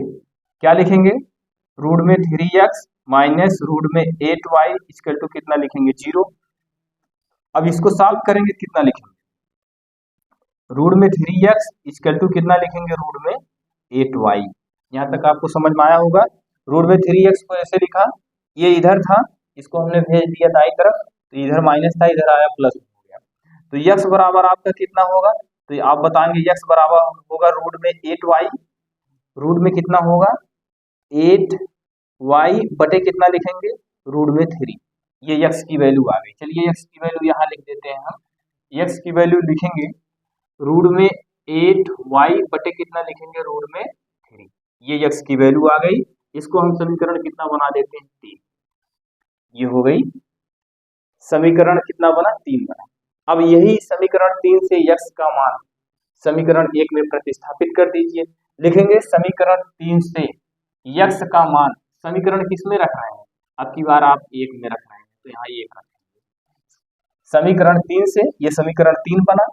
क्या लिखेंगे, रूट में 3x माइनस रूट में 8y इक्वल टू कितना लिखेंगे 0। अब इसको सॉल्व करेंगे कितना लिखेंगे, रूट में 3x इक्वल टू कितना लिखेंगे रूट में 8y। यहाँ तक आपको समझ में आया होगा। रूट में 3x को ऐसे लिखा, ये इधर था, इसको हमने भेज दिया दाई तरफ, तो इधर माइनस था, इधर आया प्लस हो गया। तो x बराबर आपका कितना होगा, तो आप बताएंगे x बराबर होगा रूट में 8y, रूट में कितना होगा 8y बटे कितना लिखेंगे रूट में 3। ये x की वैल्यू आ गई। चलिए x की वैल्यू यहाँ लिख देते हैं हम, x की वैल्यू लिखेंगे रूट में 8y बटे कितना लिखेंगे रूट में 3। ये x की वैल्यू आ गई। इसको हम समीकरण कितना बना देते हैं 3। ये हो गई समीकरण कितना बना 3 बना। अब यही समीकरण 3 से x का मान समीकरण 1 में प्रतिस्थापित कर दीजिए। लिखेंगे समीकरण 3 से x का मान, समीकरण किस में रख रहे हैं, अब की बार आप 1 में रख रहे हैं, तो यहाँ 1 रखेंगे। समीकरण 3 से ये समीकरण 3 बना।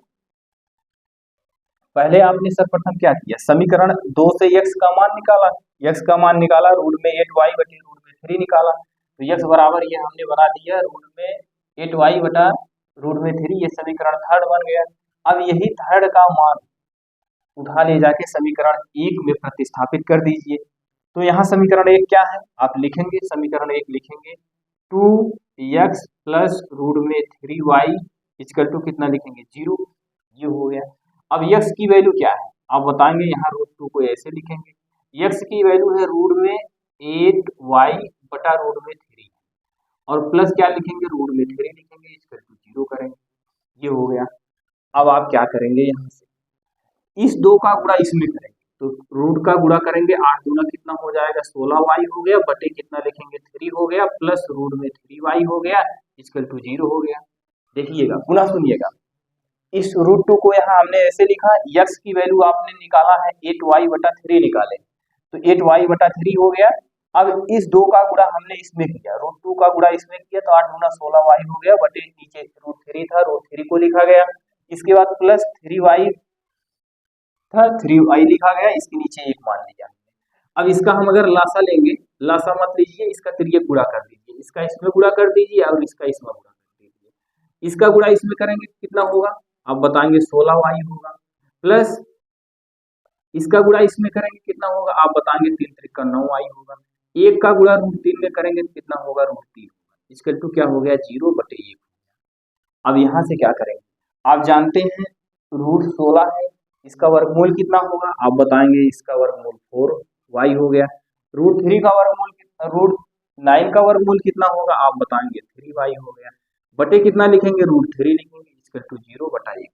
पहले आपने सर्वप्रथम क्या किया, समीकरण 2 से x का मान निकाला, x का मान निकाला रूट में 8y बटे रूट में 3 निकाला। तो x बराबर ये हमने बना दिया रूट में 8y बटा रूट में 3, ये समीकरण थर्ड बन गया। अब यही थर्ड का मान उठा ले जाके समीकरण 1 में प्रतिस्थापित कर दीजिए। तो यहाँ समीकरण 1 क्या है, आप लिखेंगे समीकरण 1 लिखेंगे 2x प्लस रूट में 3y इक्वल टू कितना लिखेंगे 0। ये हो गया। अब x की वैल्यू क्या है, आप बताएंगे, यहाँ रूट 2 को ऐसे लिखेंगे, x की वैल्यू है रूट में 8y बटा रूट में 3 और प्लस क्या लिखेंगे रूट में 3 लिखेंगे, इक्वल टू 0 करेंगे। ये हो गया। अब आप क्या करेंगे, यहाँ से इस 2 का गुणा इसमें करेंगे, तो रूट का गुणा करेंगे, 8 दूना कितना हो जाएगा 16y हो गया, बटे कितना लिखेंगे 3 हो गया, प्लस रूट में 3y हो गया, इक्वल टू 0 हो गया। देखिएगा पुनः सुनिएगा, इस रूट 2 को यहाँ हमने ऐसे लिखा, x की वैल्यू आपने निकाला है 8y बटा 3 निकाले, तो 8y बटा 3 हो गया। अब इस 2 का गुणा हमने इसमें किया, रूट 2 का गुणा इसमें किया, तो 8 गुना 16y हो गया, बटे नीचे रूट 3 था, रूट 3 को लिखा गया। इसके बाद प्लस 3y था, 3y लिखा गया, इसके नीचे 1 मान लिया। अब इसका हम अगर लासा लेंगे, लासा मत लीजिए, इसका तिर्यक गुणा कर दीजिए, इसका इसमें गुणा कर दीजिए और इसका इसमें गुणा कर दीजिए। इसका गुणा इसमें करेंगे कितना होगा, आप बताएंगे 16y होगा, प्लस इसका गुणा इसमें करेंगे कितना होगा, आप बताएंगे 3 त्रिका 9y होगा। 1 का गुणा रूट 3 में करेंगे तो कितना होगा रूट 3 होगा, इसका टू क्या हो गया 0 बटे 1। अब यहाँ से क्या करेंगे, आप जानते हैं रूट 16 है, इसका वर्गमूल कितना होगा, आप बताएंगे इसका वर्गमूल 4y हो गया। रूट 3 का वर्गमूल कितना, रूट 9 का वर्गमूल कितना होगा, आप बताएंगे 3y हो गया, बटे कितना लिखेंगे रूट 3 लिखेंगे, इसका टू 0 बटा 1।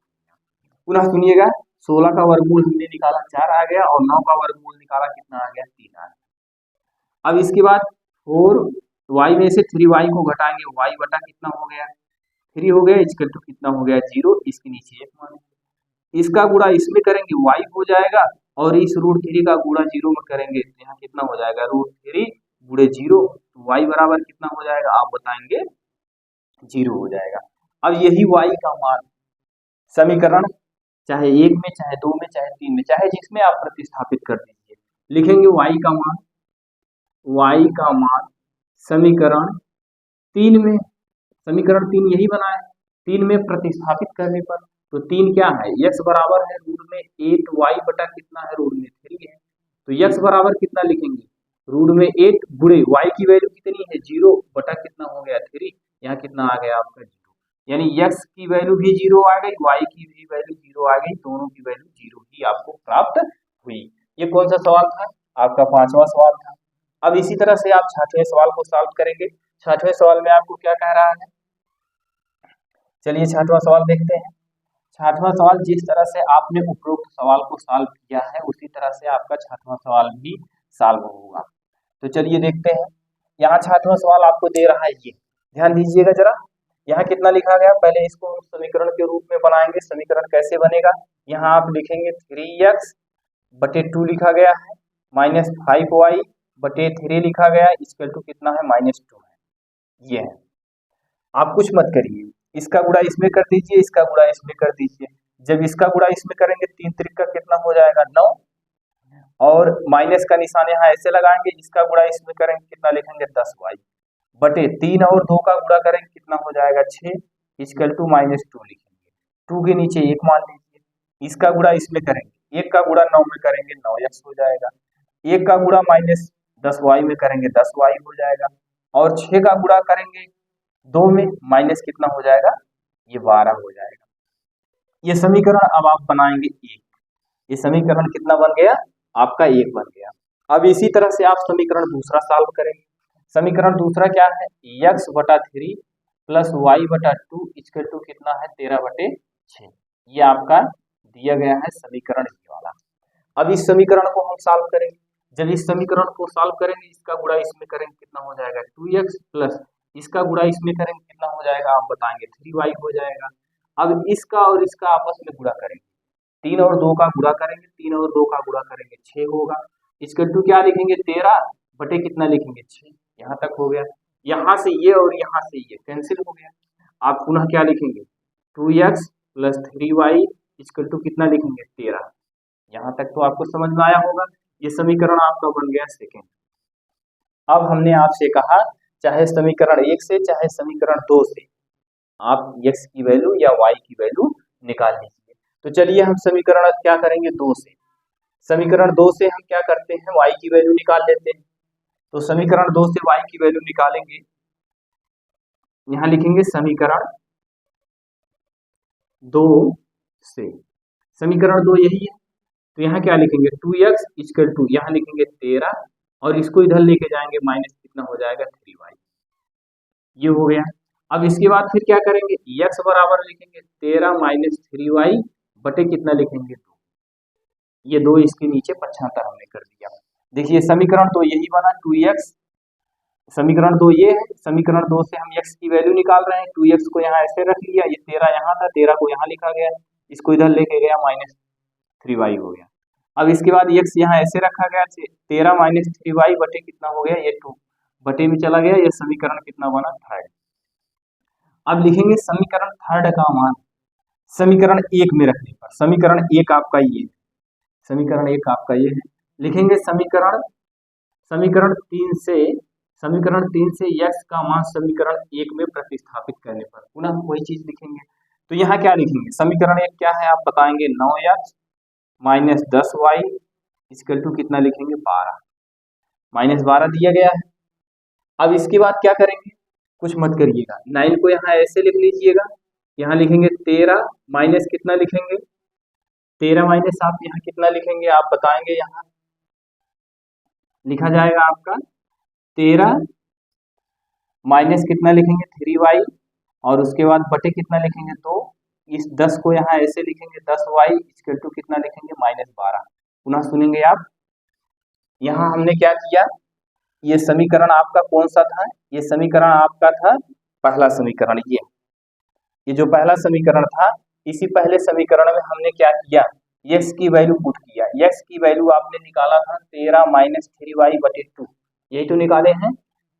पुनः सुनिएगा, 16 का वर्गमूल हमने निकाला 4 आ गया, और 9 का वर्गमूल निकाला कितना आ गया 3 आ गया। अब इसके बाद 4y में से 3y को घटाएंगे, y बटा कितना हो गया 3 हो गया, इसका टू कितना हो गया 0, इसके नीचे 1 मानेंगे। इसका गुणा इसमें करेंगे y हो जाएगा, और इस रूट 3 का गुणा 0 में करेंगे तो यहाँ कितना हो जाएगा रूट 3 गुणे 0, तो y बराबर कितना हो जाएगा, आप बताएंगे 0 हो जाएगा। अब यही y का मान समीकरण चाहे 1 में, चाहे 2 में, चाहे 3 में, चाहे जिसमें आप प्रतिस्थापित कर दीजिए, लिखेंगे y का मान समीकरण 3 में, समीकरण 3 यही बना है, 3 में प्रतिस्थापित करने पर, तो 3 क्या है, x बराबर है रूट में 8y बटा कितना है रूट में 3 है, तो x बराबर कितना लिखेंगे रूट में 8 गुणे y की वैल्यू कितनी है 0 बटा कितना हो गया 3, यहाँ कितना आ गया आपका 0, यानी x की वैल्यू भी 0 आ गई, y की भी वैल्यू 0 आ गई, दोनों की वैल्यू 0 ही आपको प्राप्त हुई। ये कौन सा सवाल था, आपका 5वां सवाल था। अब इसी तरह से आप 6वें सवाल को सॉल्व करेंगे। 6वें सवाल में आपको क्या कह रहा है, चलिए 6वां सवाल देखते हैं। 6वां सवाल जिस तरह से आपने उपरोक्त सवाल को सॉल्व किया है, उसी तरह से आपका 6वां सवाल भी सॉल्व होगा। तो चलिए देखते हैं, यहाँ 6वां सवाल आपको दे रहा है, ये ध्यान दीजिएगा जरा, यहाँ कितना लिखा गया, पहले इसको हम समीकरण के रूप में बनाएंगे। समीकरण कैसे बनेगा, यहाँ आप लिखेंगे 3x/2 लिखा गया है, -5y/3 लिखा गया है, इक्वल टू कितना है, -2 है। ये है, आप कुछ मत करिए, इसका गुणा इसमें कर दीजिए, इसका गुणा इसमें कर दीजिए। जब इसका गुणा इसमें करेंगे 3 त्रिक का कितना हो जाएगा, 9, और माइनस का निशान यहाँ ऐसे लगाएंगे, इसका गुणा इसमें करेंगे कितना लिखेंगे, 10y बटे 3 और 2 का गुणा करेंगे कितना हो जाएगा, 6 इक्वल टू -2 लिखेंगे। 2 के नीचे 1 मान लीजिए, इसका गुणा इसमें करेंगे, 1 का गुणा 9 में करेंगे 9x हो जाएगा, 1 का गुणा -10y में करेंगे 10y हो जाएगा, और 6 का गुणा करेंगे 2 में माइनस कितना हो जाएगा, ये 12 हो जाएगा। ये समीकरण अब आप बनाएंगे 1, ये समीकरण कितना बन गया आपका, 1 बन गया। अब इसी तरह से आप समीकरण दूसरा सॉल्व करेंगे। समीकरण दूसरा क्या है, x/3 + y/2 इक्वल टू कितना है, 13/6। ये आपका दिया गया है समीकरण ये वाला। अब इस समीकरण को हम सॉल्व करेंगे। जब इस समीकरण को सॉल्व करेंगे, इसका गुणा इसमें करेंगे कितना हो जाएगा, 2x प्लस इसका गुणा इसमें करेंगे कितना हो जाएगा, आप बताएंगे 3y हो जाएगा। अब इसका और इसका आपस में गुणा करेंगे, 3 और 2 का गुणा करेंगे, 3 और 2 का गुणा करेंगे 6 होगा, इक्वल टू क्या लिखेंगे, 13 बटे कितना लिखेंगे, 6। यहाँ तक हो गया। यहाँ से ये और यहाँ से ये कैंसिल हो गया। आप पुनः क्या लिखेंगे, 2x plus 3y equal to कितना लिखेंगे, 13। यहाँ तक तो आपको समझ में आया होगा। ये समीकरण आपका बन गया सेकेंड। अब हमने आपसे कहा चाहे समीकरण 1 से चाहे समीकरण 2 से आप x की वैल्यू या y की वैल्यू निकाल लीजिए। तो चलिए हम समीकरण क्या करेंगे, 2 से। समीकरण 2 से हम क्या करते हैं, y की वैल्यू निकाल लेते हैं। तो समीकरण 2 से y की वैल्यू निकालेंगे, यहाँ लिखेंगे समीकरण 2 से, समीकरण 2 यही है। तो यहाँ क्या लिखेंगे, 2x इक्वल टू यहाँ लिखेंगे 13 और इसको इधर लेके जाएंगे माइनस कितना हो जाएगा, 3y। ये हो गया। अब इसके बाद फिर क्या करेंगे, x बराबर लिखेंगे 13 माइनस 3y बटे कितना लिखेंगे, 2। ये 2 इसके नीचे 75 हमने कर दिया। देखिए समीकरण 2 यही बना, 2x। समीकरण 2 ये है, समीकरण 2 से हम x की वैल्यू निकाल रहे हैं। 2x को यहाँ ऐसे रख लिया, ये 13 यहाँ था, 13 को यहाँ लिखा गया, इसको इधर लेके गया माइनस 3y हो गया। अब इसके बाद x यहाँ ऐसे रखा गया, 13 माइनस 3y बटे कितना हो गया, ये 2 बटे में चला गया। ये समीकरण कितना बना, थर्ड। अब लिखेंगे समीकरण थर्ड का मान समीकरण 1 में रखने पर, समीकरण 1 आपका ये है, समीकरण 1 आपका ये है। लिखेंगे समीकरण 3 से x का मान समीकरण 1 में प्रतिस्थापित करने पर पुनः वही चीज लिखेंगे। तो यहाँ क्या लिखेंगे, समीकरण 1 क्या है आप बताएंगे, 9x minus 10y equal to कितना लिखेंगे, 12, माइनस 12 दिया गया है। अब इसके बाद क्या करेंगे, कुछ मत करिएगा, 9 को यहाँ ऐसे लिख लीजिएगा, यहाँ लिखेंगे 13 माइनस कितना लिखेंगे, 13 माइनस आप यहाँ कितना लिखेंगे, आप बताएंगे, यहाँ लिखा जाएगा आपका 13 माइनस कितना लिखेंगे, 3y, और उसके बाद बटे कितना लिखेंगे, तो इस 10 को यहाँ ऐसे लिखेंगे 10y इक्वल टू कितना लिखेंगे, -12। पुनः सुनेंगे आप, यहाँ हमने क्या किया, ये समीकरण आपका कौन सा था, ये समीकरण आपका था पहला समीकरण। ये जो पहला समीकरण था, इसी पहले समीकरण में हमने क्या किया, x की वैल्यू पुट किया। x की वैल्यू आपने निकाला था 13 माइनस 3y बटे 2, यही तो निकाले हैं।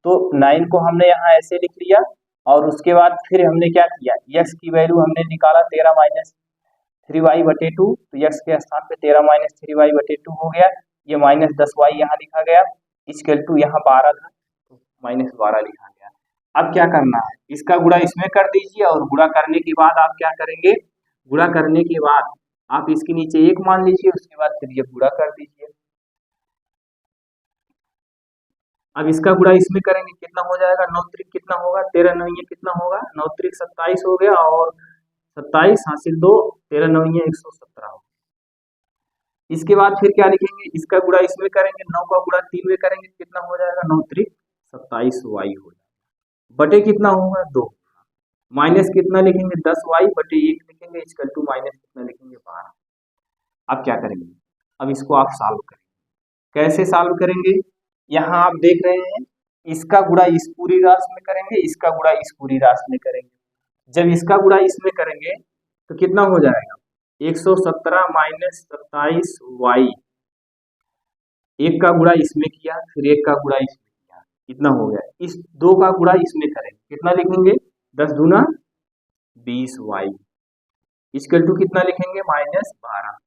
तो 9 को हमने यहाँ ऐसे लिख लिया, और उसके बाद फिर हमने क्या किया, x की वैल्यू हमने निकाला 13 माइनस 3y बटे 2, तो x के स्थान पे 13 माइनस 3y बटे 2 हो गया। ये माइनस 10y यहाँ लिखा गया, इक्वल टू यहाँ 12 था, तो माइनस 12 लिखा गया। अब क्या करना है, इसका गुणा इसमें कर दीजिए, और गुणा करने के बाद आप क्या करेंगे, गुणा करने के बाद आप इसके नीचे 1 मान लीजिए, उसके बाद फिर ये गुणा कर दीजिए। अब इसका गुणा इसमें करेंगे कितना हो जाएगा, 9 त्रिक कितना होगा, 13 9 कितना होगा, 9 त्रिक 27 हो गया, और 27 हासिल 2, 13 9 117 हो। इसके बाद फिर क्या लिखेंगे, इसका गुणा इसमें करेंगे, 9 का गुणा 3 में करेंगे कितना हो जाएगा, 9 त्रिक 27y हो जाएगा, बटे कितना होगा, 2, माइनस कितना लिखेंगे, 10y बटे 1 लिखेंगे, इक्वल टू माइनस कितना लिखेंगे, 12। अब क्या करेंगे, अब इसको आप सॉल्व करेंगे। कैसे सॉल्व करेंगे, यहाँ आप देख रहे हैं, इसका गुणा इस पूरी राशि में करेंगे, इसका गुणा इस पूरी राशि में करेंगे। जब इसका गुणा इसमें करेंगे तो कितना हो जाएगा 117 माइनस 27y। एक का गुणा इसमें किया फिर एक का गुणा इसमें किया, कितना हो गया। इस दो का गुणा इसमें करेंगे कितना लिखेंगे 10 दूना 20y इक्वल टू कितना लिखेंगे -12।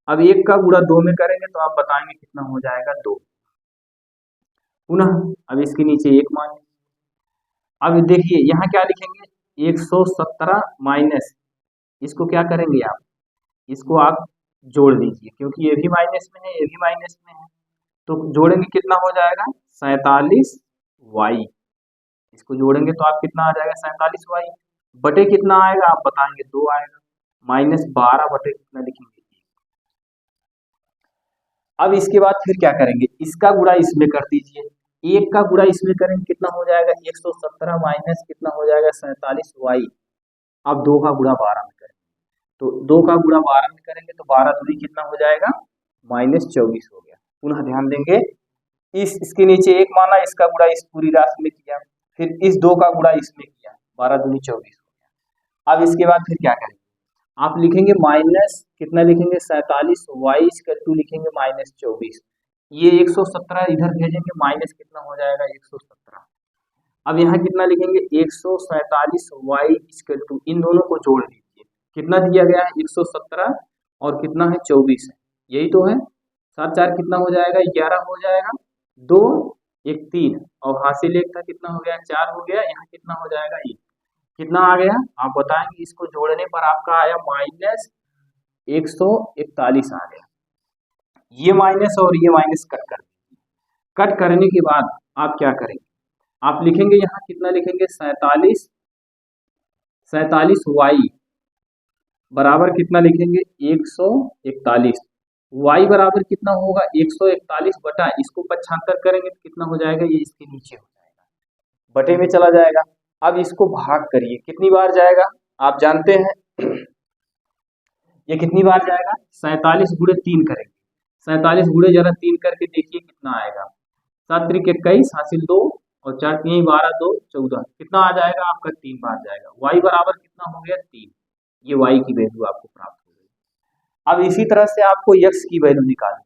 अब एक का गुणा दो में करेंगे तो आप बताएंगे कितना हो जाएगा 2। पुनः अब इसके नीचे एक मान, अब देखिए यहाँ क्या लिखेंगे 117 माइनस, इसको क्या करेंगे आप, इसको आप जोड़ दीजिए क्योंकि ये भी माइनस में है ये भी माइनस में है, तो जोड़ेंगे कितना हो जाएगा 47y। इसको जोड़ेंगे तो आप कितना आ जाएगा 47y बटे कितना आएगा आप बताएंगे 2 आएगा, -12 बटे कितना लिखेंगे। अब इसके बाद फिर क्या करेंगे इसका गुणा इसमें कर दीजिए, एक का गुणा इसमें करेंगे कितना हो जाएगा 117 माइनस कितना हो जाएगा 47y। अब 2 का गुणा 12 में करेंगे तो 2 का गुणा 12 में करेंगे तो 12 दूनी कितना हो जाएगा -24 हो गया। पुनः ध्यान देंगे इसके नीचे एक माना, इसका गुणा इस पूरी राशि में किया, फिर इस 2 का गुणा इसमें किया, 12 दूनी 24 हो गया। अब इसके बाद फिर क्या करेंगे आप लिखेंगे माइनस कितना लिखेंगे 47y टू लिखेंगे -24। ये 117 इधर भेजेंगे माइनस कितना हो जाएगा 117। अब यहाँ कितना लिखेंगे 147y टू, इन दोनों को जोड़ लीजिए कितना दिया गया है 117 और कितना है 24 है, यही तो है। 7 4 कितना हो जाएगा 11 हो जाएगा, 2 1 3 और हासिल एक था कितना हो गया 4 हो गया, यहाँ कितना हो जाएगा 1 कितना आ गया आप बताएंगे। इसको जोड़ने पर आपका आया -141 आ गया। ये माइनस और ये माइनस कट कर दीजिए, कट करने के बाद आप क्या करेंगे आप लिखेंगे यहाँ कितना लिखेंगे 47y बराबर कितना लिखेंगे 141, y बराबर कितना होगा 141 बटा इसको 75 करेंगे तो कितना हो जाएगा ये इसके नीचे हो जाएगा, बटे में चला जाएगा। अब इसको भाग करिए कितनी बार जाएगा आप जानते हैं ये कितनी बार जाएगा 47 गुणे 3 करेंगे, 47 गुणे जरा 3 करके देखिए कितना आएगा, 7 त्रिक 21 हासिल 2 और 4 3 12 2 14 कितना आ जाएगा आपका 3 बार जाएगा। y बराबर कितना हो गया 3, ये y की वैल्यू आपको प्राप्त हो गई। अब इसी तरह से आपको x की वैल्यू निकालनी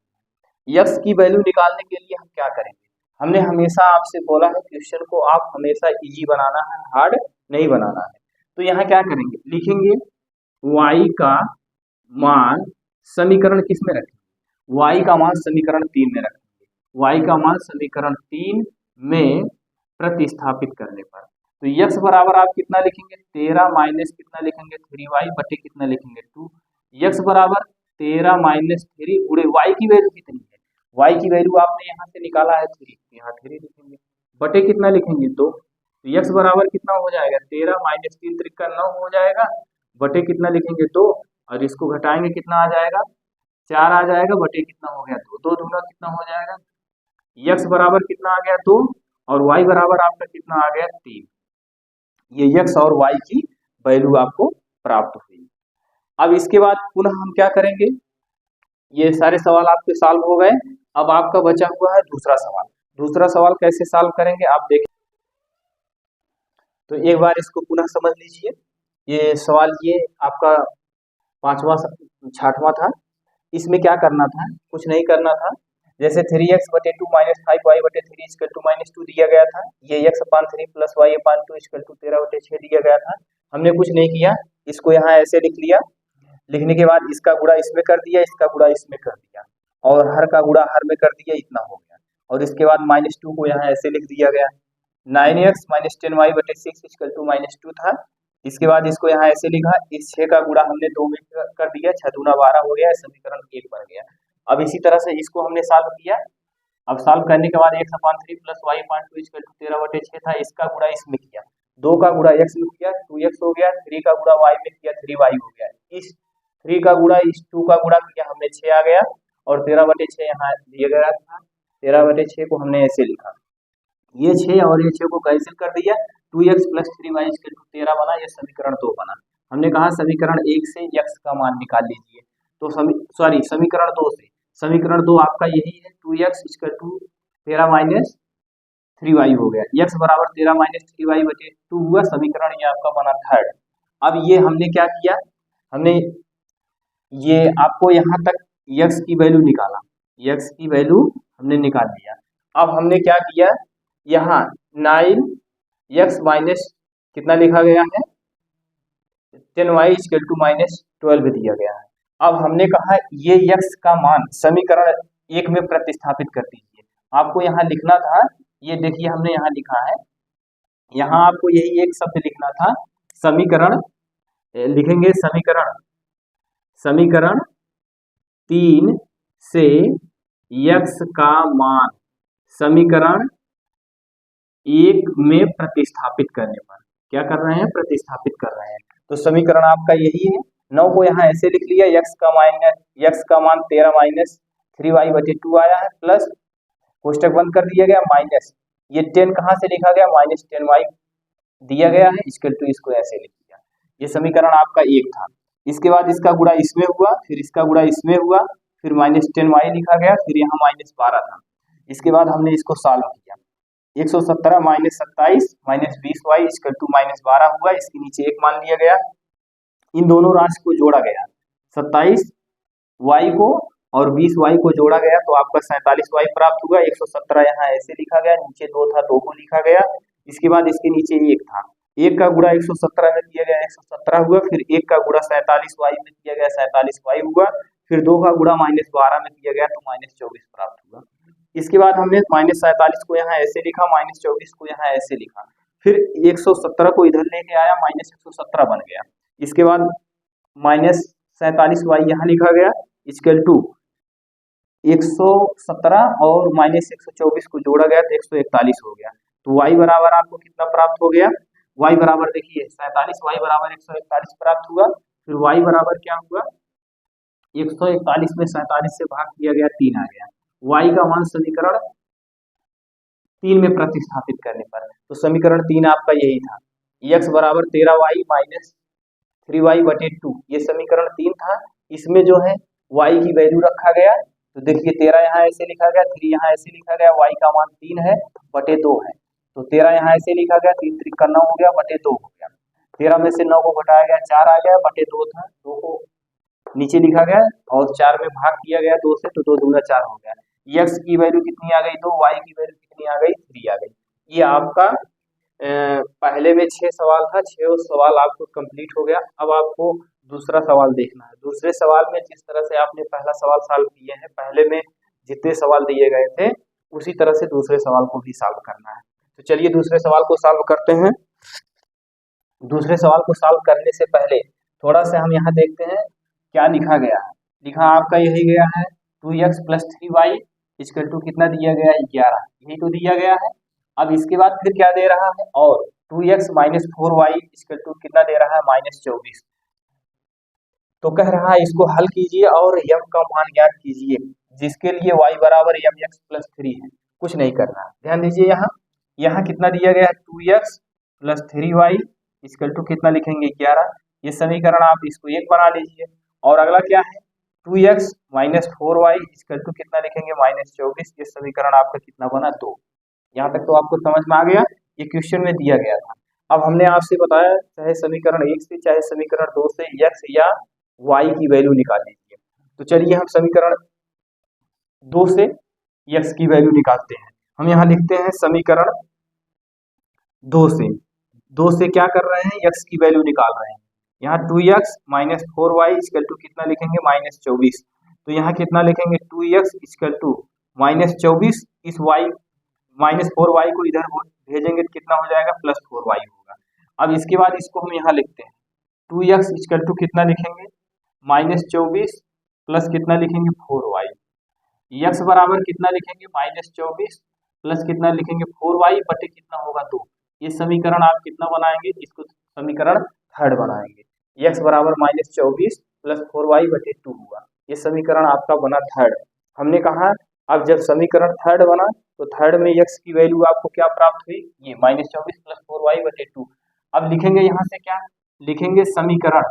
है। x की वैल्यू निकालने के लिए हम क्या करेंगे, हमने हमेशा आपसे बोला है क्वेश्चन को आप हमेशा इजी बनाना है, हार्ड नहीं बनाना है। तो यहाँ क्या करेंगे लिखेंगे y का मान समीकरण किस में रखेंगे, y का मान समीकरण 3 में रखेंगे, y का मान समीकरण 3 में प्रतिस्थापित करने पर तो x बराबर आप कितना लिखेंगे 13 माइनस कितना लिखेंगे 3y बटे कितना लिखेंगे 2। x बराबर 13 माइनस 3 गुणे y की वैल्यू कितनी है, y की वैल्यू आपने यहाँ से निकाला है 3, यहाँ 3 लिखेंगे बटे कितना लिखेंगे 2। तो x बराबर कितना हो जाएगा 13 माइनस 3 3 का 9 हो जाएगा बटे कितना लिखेंगे 2 और इसको घटाएंगे कितना आ जाएगा 4 आ जाएगा बटे कितना हो गया 2, 2 दूना कितना हो जाएगा, x बराबर कितना आ गया 2 और y बराबर आपका कितना आ गया 3। ये x और y की वैल्यू आपको प्राप्त हुई। अब इसके बाद पुनः हम क्या करेंगे, ये सारे सवाल आपके सॉल्व हो गए। अब आपका बचा हुआ है दूसरा सवाल। दूसरा सवाल कैसे सॉल्व करेंगे आप देखें, तो एक बार इसको पुनः समझ लीजिए। ये सवाल ये आपका 5वां 6वां था, इसमें क्या करना था, कुछ नहीं करना था। जैसे 3x बटे 2 माइनस 5y बटे 3 इक्वल टू -2 दिया गया था, ये x/3 plus y/2 equal to 13/6 दिया गया था। हमने कुछ नहीं किया, इसको यहाँ ऐसे लिख लिया, लिखने के बाद इसका गुणा इसमें कर दिया, इसका गुणा इसमें कर दिया और हर का गुणा हर में कर दिया, इतना हो गया। और इसके बाद -2 को यहाँ ऐसे लिख दिया गया, 9x माइनस 10y बटे 6 इक्वल टू -2 था। इसके बाद इसको यहाँ ऐसे लिखा, इस 6 का गुणा हमने 2 में कर दिया, 6 दूना 12 हो गया, समीकरण 1 बन गया। अब इसी तरह से इसको हमने सॉल्व किया। अब सॉल्व करने के बाद x/3 plus y/2 equal to 13/6 था, इसका गुणा इसमें किया, 2 का गुणा x में किया 2x हो गया, 3 का गुणा y में किया 3y हो गया, इस 3 का गुणा इस 2 का गुणा किया हमने 6 आ गया और 13/6 यहाँ दिया गया था, 13/6 को हमने ऐसे लिखा, ये 6 और ये 6 को कैंसिल कर दिया, 2x plus 3y equal to 13 बना, ये समीकरण 2 बना। हमने कहा समीकरण 1 से x का मान निकाल लीजिए, तो समीकरण 2 से, समीकरण 2 आपका यही है, 2x equal to 13 minus 3y हो गया, x बराबर 13 माइनस 3y बटे 2 हुआ, समीकरण ये आपका बना 3rd। अब ये हमने क्या किया, हमने ये आपको यहाँ तक x की वैल्यू निकाला, x की वैल्यू हमने निकाल लिया। अब हमने क्या किया, यहाँ 9x माइनस कितना लिखा गया है 10y इक्वल टू -12 दिया गया है। अब हमने कहा ये x का मान समीकरण 1 में प्रतिस्थापित कर दीजिए। आपको यहाँ लिखना था, ये देखिए हमने यहाँ लिखा है, यहाँ आपको यही एक शब्द लिखना था, समीकरण लिखेंगे समीकरण 3 से x का मान समीकरण 1 में प्रतिस्थापित करने पर, क्या कर रहे हैं, प्रतिस्थापित कर रहे हैं। तो समीकरण आपका यही है, 9 को यहाँ ऐसे लिख लिया, x का मान 13 माइनस 3y/2 आया है, प्लस कोष्टक बंद कर दिया गया, माइनस ये 10 कहाँ से लिखा गया, -10y दिया गया है, इक्वल टू इसको ऐसे लिख दिया। ये समीकरण आपका 1 था। इसके बाद इसका गुणा इसमें हुआ, फिर इसका गुणा इसमें हुआ, फिर -10y लिखा गया, फिर यहाँ -12 था। इसके बाद हमने इसको सॉल्व किया, 117 - 27 - 20y इक्वल टू -12 हुआ, इसके नीचे 1 मान लिया गया। इन दोनों राशि को जोड़ा गया, 27y को और 20y को जोड़ा गया तो आपका 47y प्राप्त हुआ। 117 यहाँ ऐसे लिखा गया, नीचे 2 था, 2 को लिखा गया। इसके बाद इसके नीचे 1 था, 1 का गुणा 117 में किया गया, 117 हुआ, फिर 1 का गुणा 47y में किया गया, 47y हुआ, फिर 2 का गुणा -12 में किया गया तो -24 प्राप्त हुआ। इसके बाद हमने -47 को यहाँ ऐसे लिखा, -24 को यहाँ ऐसे लिखा, फिर 117 को इधर लेके आया, -117 बन गया। इसके बाद -47y यहाँ लिखा गया, इक्वल टू 117 और -124 को जोड़ा गया तो 141 हो गया। तो y बराबर आपको कितना प्राप्त हो गया, y बराबर देखिए 47y बराबर 141 प्राप्त हुआ। फिर y बराबर क्या हुआ, 141 में 47 से भाग किया गया, 3 आ गया। y का मान समीकरण 3 में प्रतिस्थापित करने पर, तो समीकरण 3 आपका यही था, x बराबर 13y माइनस 3y/2, ये समीकरण 3 था। इसमें जो है y की वैल्यू रखा गया, तो देखिए 13 यहाँ ऐसे लिखा गया, 3 यहाँ ऐसे लिखा गया, y का मान 3 है बटे 2 है, तो 13 यहाँ ऐसे लिखा गया, 3 3 का 9 हो गया बटे 2 हो गया। 13 में से 9 को घटाया गया, 4 आ गया बटे 2 था, 2 को नीचे लिखा गया और 4 में भाग किया गया 2 से, तो 2 दूना 4 हो गया। x की वैल्यू कितनी आ गई, 2, y की वैल्यू कितनी आ गई, 3 आ गई। ये आपका पहले में 6 सवाल था, 6 सवाल आपको कंप्लीट हो गया। अब आपको दूसरा सवाल देखना है। दूसरे सवाल में जिस तरह से आपने पहला सवाल सॉल्व किए हैं, पहले में जितने सवाल दिए गए थे उसी तरह से दूसरे सवाल को भी सॉल्व करना है। तो चलिए दूसरे सवाल को सॉल्व करते हैं। दूसरे सवाल को सॉल्व करने से पहले थोड़ा सा हम यहाँ देखते हैं क्या लिखा गया है। लिखा आपका यही गया है, 2x + 3y इक्वल टू कितना दिया गया है, 11, यही तो दिया गया है। अब इसके बाद फिर क्या दे रहा है, और 2x - 4y इक्वल टू कितना दे रहा है, -24। तो कह रहा है इसको हल कीजिए और m का मान ज्ञात कीजिए, जिसके लिए y बराबर mx + 3 है। कुछ नहीं करना है, ध्यान दीजिए यहाँ कितना दिया गया है, 2x + 3y इक्वल टू कितना लिखेंगे, 11। ये समीकरण आप इसको 1 बना लीजिए। और अगला क्या है, 2x - 4y इक्वल टू कितना लिखेंगे, -24। ये समीकरण आपका कितना बना, 2। यहाँ तक तो आपको समझ में आ गया, ये क्वेश्चन में दिया गया था। अब हमने आपसे बताया चाहे समीकरण 1 से चाहे समीकरण 2 से x या y की वैल्यू निकाल लीजिए। तो चलिए हम समीकरण 2 से x की वैल्यू निकालते हैं। हम यहाँ लिखते हैं समीकरण 2 से क्या कर रहे हैं, x की वैल्यू निकाल रहे हैं। यहाँ 2x - 4y इक्वल टू कितना लिखेंगे, -24। तो यहाँ कितना लिखेंगे, 2x इक्वल टू -24, इस y -4y को इधर भेजेंगे तो कितना हो जाएगा, +4y होगा। अब इसके बाद इसको हम यहाँ लिखते हैं, 2x इक्वल टू कितना लिखेंगे, -24 प्लस कितना लिखेंगे, 4y। x बराबर कितना लिखेंगे, -24 प्लस कितना लिखेंगे, 4y बटे कितना होगा, 2। ये समीकरण आप कितना बनाएंगे, इसको समीकरण 3 बनाएंगे। x बराबर -24 प्लस 4y बटे 2 हुआ, ये समीकरण आपका बना 3। हमने कहा अब जब समीकरण 3 बना तो 3 में x की वैल्यू आपको क्या प्राप्त हुई, ये -24 प्लस 4y बटे 2। अब लिखेंगे यहाँ से क्या लिखेंगे, समीकरण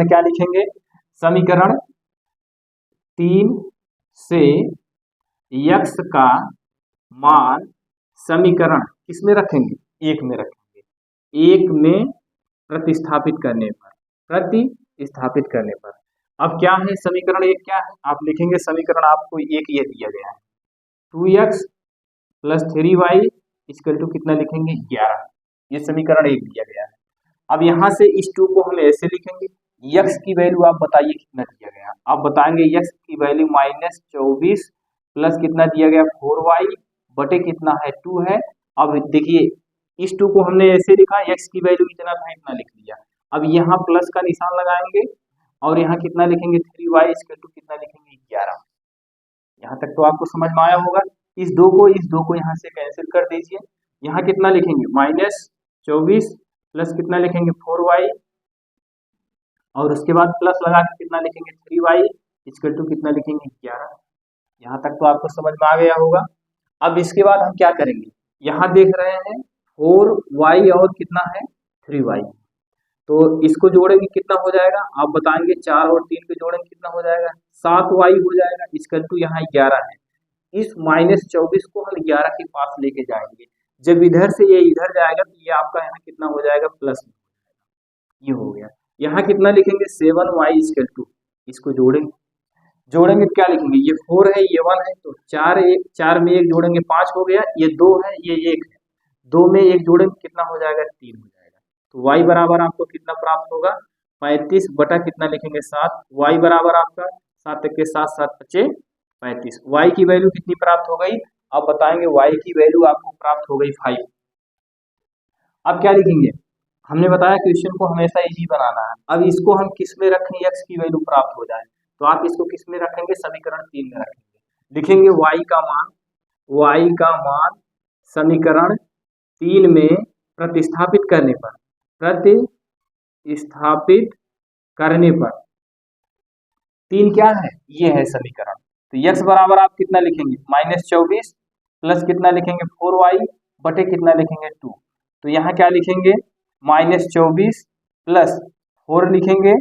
क्या लिखेंगे, समीकरण 3 से x का मान समीकरण किस में रखेंगे, 1 में रखेंगे, 1 में प्रतिस्थापित करने पर अब क्या है समीकरण एक, क्या है आप लिखेंगे समीकरण आपको एक ये दिया गया है 2x plus 3y equal to कितना लिखेंगे 11, ये समीकरण एक दिया गया है। अब यहाँ से इस 2 को हम ऐसे लिखेंगे, x की वैल्यू आप बताइए कितना दिया गया, आप बताएंगे x की वैल्यू -24 प्लस कितना दिया गया 4y बटे कितना है 2 है। अब देखिए इस 2 को हमने ऐसे लिखा, x की वैल्यू इतना था इतना लिख लिया। अब यहाँ प्लस का निशान लगाएंगे और यहाँ कितना लिखेंगे 3y इक्वल टू कितना लिखेंगे 11। यहाँ तक तो आपको समझ में आया होगा। इस दो को यहाँ से कैंसिल कर दीजिए, यहाँ कितना लिखेंगे -24 प्लस कितना लिखेंगे 4y और उसके बाद प्लस लगा के कितना लिखेंगे 3y इक्वल टू कितना लिखेंगे 11। यहाँ तक तो आपको समझ में आ गया होगा। अब इसके बाद हम क्या करेंगे, यहाँ देख रहे हैं 4y और कितना है 3y, तो इसको जोड़ेंगे कितना हो जाएगा आप बताएंगे, 4 और 3 को जोड़ेंगे कितना हो जाएगा 7y हो जाएगा इक्वल टू यहाँ 11 है। इस -24 को हम 11 के पास लेके जाएंगे, जब इधर से ये इधर जाएगा तो ये आपका यहाँ कितना हो जाएगा प्लस में, ये हो गया। यहाँ कितना लिखेंगे 7y इक्वल टू, इसको जोड़ेंगे क्या लिखेंगे, ये 4 है ये 1 है तो 4 में 1 जोड़ेंगे 5 हो गया, ये 2 है ये 1 है, 2 में 1 जोड़ेंगे कितना हो जाएगा 3 हो जाएगा। तो y बराबर आपको कितना प्राप्त होगा 35 बटा कितना लिखेंगे 7, y बराबर आपका 7 के 7 7 बचे 35। y की वैल्यू कितनी प्राप्त हो गई आप बताएंगे, y की वैल्यू आपको प्राप्त हो गई 5। अब क्या लिखेंगे, हमने बताया क्वेश्चन को हमेशा इजी बनाना है। अब इसको हम किस में रखें x की वैल्यू प्राप्त हो जाए, तो आप इसको किस में रखेंगे समीकरण 3 में रखेंगे। लिखेंगे y का मान समीकरण 3 में प्रतिस्थापित करने पर 3 क्या है ये है समीकरण, तो x बराबर आप कितना लिखेंगे -24 प्लस कितना लिखेंगे 4y बटे कितना लिखेंगे 2, तो यहाँ क्या लिखेंगे -24 प्लस 4 लिखेंगे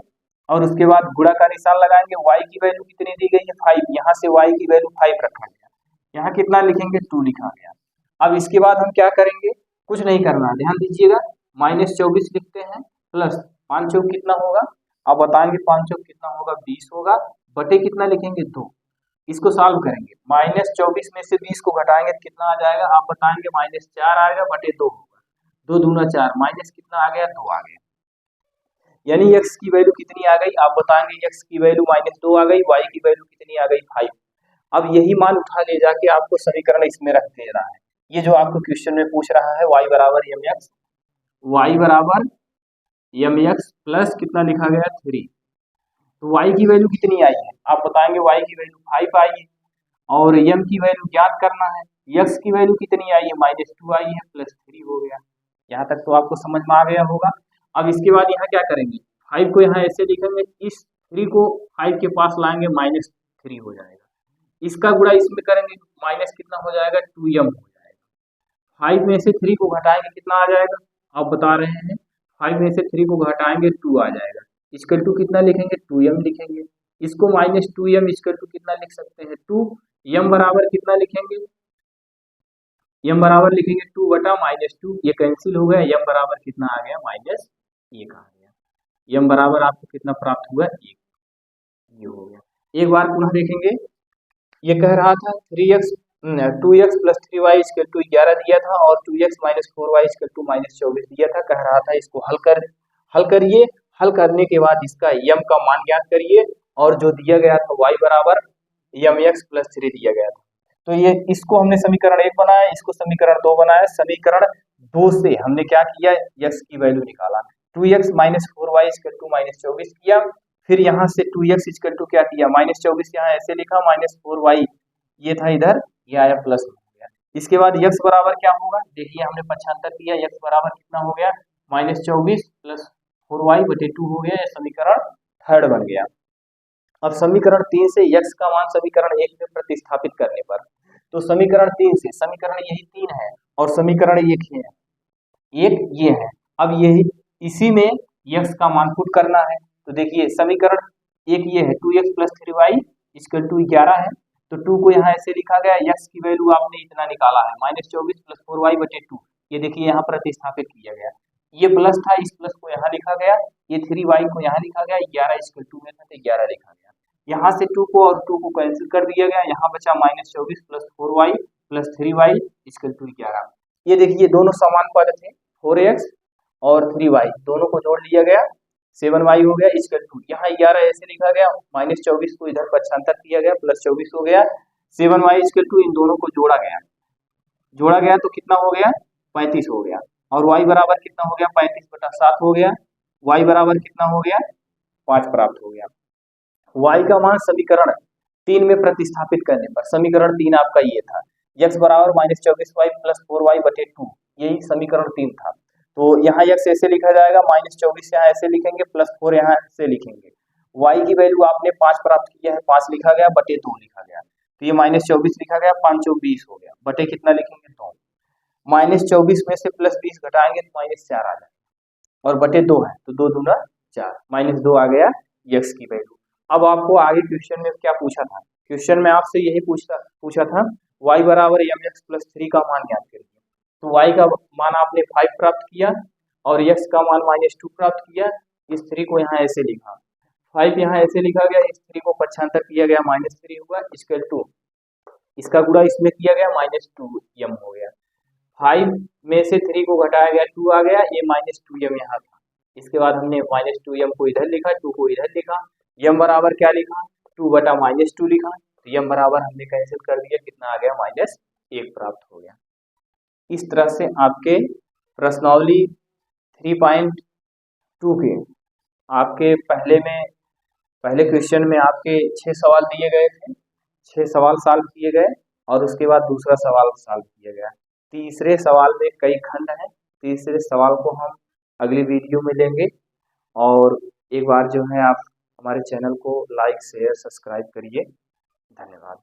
और उसके बाद गुणा का निशान लगाएंगे, y की वैल्यू कितनी दी गई है 5, यहाँ से y की वैल्यू 5 रखा गया, यहाँ कितना लिखेंगे 2 लिखा गया। अब इसके बाद हम क्या करेंगे, कुछ नहीं करना, ध्यान दीजिएगा -24 लिखते हैं प्लस 5 चौक कितना होगा आप बताएंगे, 5 चौक कितना होगा 20 होगा बटे कितना लिखेंगे 2, इसको सॉल्व करेंगे -24 में से 20 को घटाएंगे तो कितना आ जाएगा आप बताएंगे -4 आएगा बटे 2 होगा, 2 दूना 4 माइनस कितना आ गया 2 आ गया, यानी x की वैल्यू कितनी आ गई आप बताएंगे, x की वैल्यू -2 आ गई, y की वैल्यू कितनी आ गई 5। अब यही मान उठा ले जाके आपको समीकरण इसमें रख दे रहा है, ये जो आपको क्वेश्चन में पूछ रहा है y बराबर mx प्लस कितना लिखा गया 3, तो y की वैल्यू कितनी आई है आप बताएंगे, y की वैल्यू 5 आई है और m की वैल्यू ज्ञात करना है, x की वैल्यू कितनी आई है -2 आई है प्लस 3 हो गया। यहाँ तक तो आपको समझ में आ गया होगा। अब इसके बाद यहाँ क्या करेंगे, 5 को यहाँ ऐसे लिखेंगे, इस 3 को 5 के पास लाएंगे -3 हो जाएगा, इसका गुणा इसमें करेंगे माइनस कितना हो जाएगा 2m हो जाएगा, 5 में से 3 को घटाएंगे कितना आ जाएगा आप बता रहे हैं, 5 में से 3 को घटाएंगे 2 आ जाएगा, इक्वल टू कितना लिखेंगे 2m लिखेंगे, इसको -2m इक्वल टू कितना लिख सकते हैं 2m बराबर कितना लिखेंगे, m बराबर लिखेंगे 2 बटा -2, ये कैंसिल हो गया, m बराबर कितना आ गया -1 आ गया, m बराबर आपको कितना प्राप्त हुआ 1, ये हो गया। एक बार पुनः देखेंगे, ये कह रहा था 2x plus 3y equal to 11 दिया था और 2x minus 4y equal to -24 दिया था, कह रहा था इसको हल करिए, हल करने के बाद इसका m का मान ज्ञात करिए और जो दिया गया था y बराबर mx प्लस 3 दिया गया था, तो ये इसको हमने समीकरण 1 बनाया, इसको समीकरण 2 बनाया। समीकरण 2 से हमने क्या किया x की वैल्यू निकाला, 2x minus 4y equal to -24 किया, फिर यहाँ से 2x इक्वल टू क्या किया -24 यहाँ ऐसे लिखा, -4y ये था इधर, ये आया प्लस हो गया। इसके बाद x बराबर क्या होगा देखिए, हमने पक्षांतर किया, x बराबर कितना हो गया -24 प्लस 4y बटे 2 हो गया, समीकरण 3 बन गया। अब समीकरण 3 से x का मान समीकरण 1 में प्रतिस्थापित करने पर, तो समीकरण 3 से, समीकरण यही 3 है और समीकरण 1 है, एक ये है, अब यही इसी में x का मान पुट करना है, तो देखिए समीकरण 1 ये है 2x plus 3y equal to 11 है, तो 2 को यहाँ ऐसे लिखा गया, x की वैल्यू आपने इतना निकाला है -24 प्लस 4y बटे 2, ये देखिए यहाँ प्रतिस्थापित किया गया, ये प्लस था, इस प्लस को यहाँ लिखा गया, ये 3y को यहाँ लिखा गया, 11 में था तो 11 लिखा गया। यहाँ से 2 को और 2 को कैंसिल कर दिया गया, यहाँ बचा -24 plus 4y plus 3y equal to 11। ये देखिए दोनों समान पद थे, 4x और 3y दोनों को जोड़ लिया गया, 7y हो गया इक्वल टू, यहाँ 11 ऐसे लिखा गया, -24 को इधर पक्षांतर किया गया, प्लस 24 हो गया, 7y इक्वल टू, इन दोनों को जोड़ा गया तो कितना हो गया 35 हो गया, और y बराबर कितना हो गया 35/7 हो गया, y बराबर कितना हो गया 5 प्राप्त हो गया। y का मान समीकरण 3 में प्रतिस्थापित करने पर, समीकरण 3 आपका ये था, x बराबर -24y प्लस 4y/2, यही समीकरण 3 था। तो यहाँ x ऐसे लिखा जाएगा, -24 यहाँ ऐसे लिखेंगे, प्लस 4 यहाँ ऐसे लिखेंगे, y की वैल्यू आपने 5 प्राप्त किया है, 5 लिखा गया बटे 2 लिखा गया, तो ये -24 लिखा गया, 5 × 20 हो गया, बटे कितना लिखेंगे 2, -24 में से प्लस 20 घटाएंगे तो -4 आ जाएगा, और बटे 2 है तो 2 दूना 4, -2 आ गया x की वैल्यू। अब आपको आगे क्वेश्चन में क्या पूछा था, क्वेश्चन में आपसे यही पूछा था y बराबर mx प्लस 3 का मान ज्ञात करिए। तो y का मान आपने 5 प्राप्त किया और x का मान -2 प्राप्त किया, इस 3 को यहाँ ऐसे लिखा, 5 यहाँ ऐसे लिखा गया, इस 3 को पक्षांतर किया गया, -3 हुआ इक्वल टू, इसका गुणा इसमें किया गया, -2m हो गया, 5 में से 3 को घटाया गया 2 आ गया, ये -2m यहाँ था, इसके बाद हमने -2m को इधर लिखा, 2 को इधर लिखा, m बराबर क्या लिखा 2/-2 लिखा, तो m बराबर हमने कैंसिल कर दिया, कितना आ गया -1 प्राप्त हो गया। इस तरह से आपके प्रश्नावली 3.2 के आपके पहले क्वेश्चन में आपके 6 सवाल दिए गए थे, 6 सवाल सॉल्व किए गए, और उसके बाद दूसरा सवाल सॉल्व किया गया। तीसरे सवाल में कई खंड हैं, तीसरे सवाल को हम अगली वीडियो में लेंगे, और एक बार जो है आप हमारे चैनल को लाइक शेयर सब्सक्राइब करिए। धन्यवाद।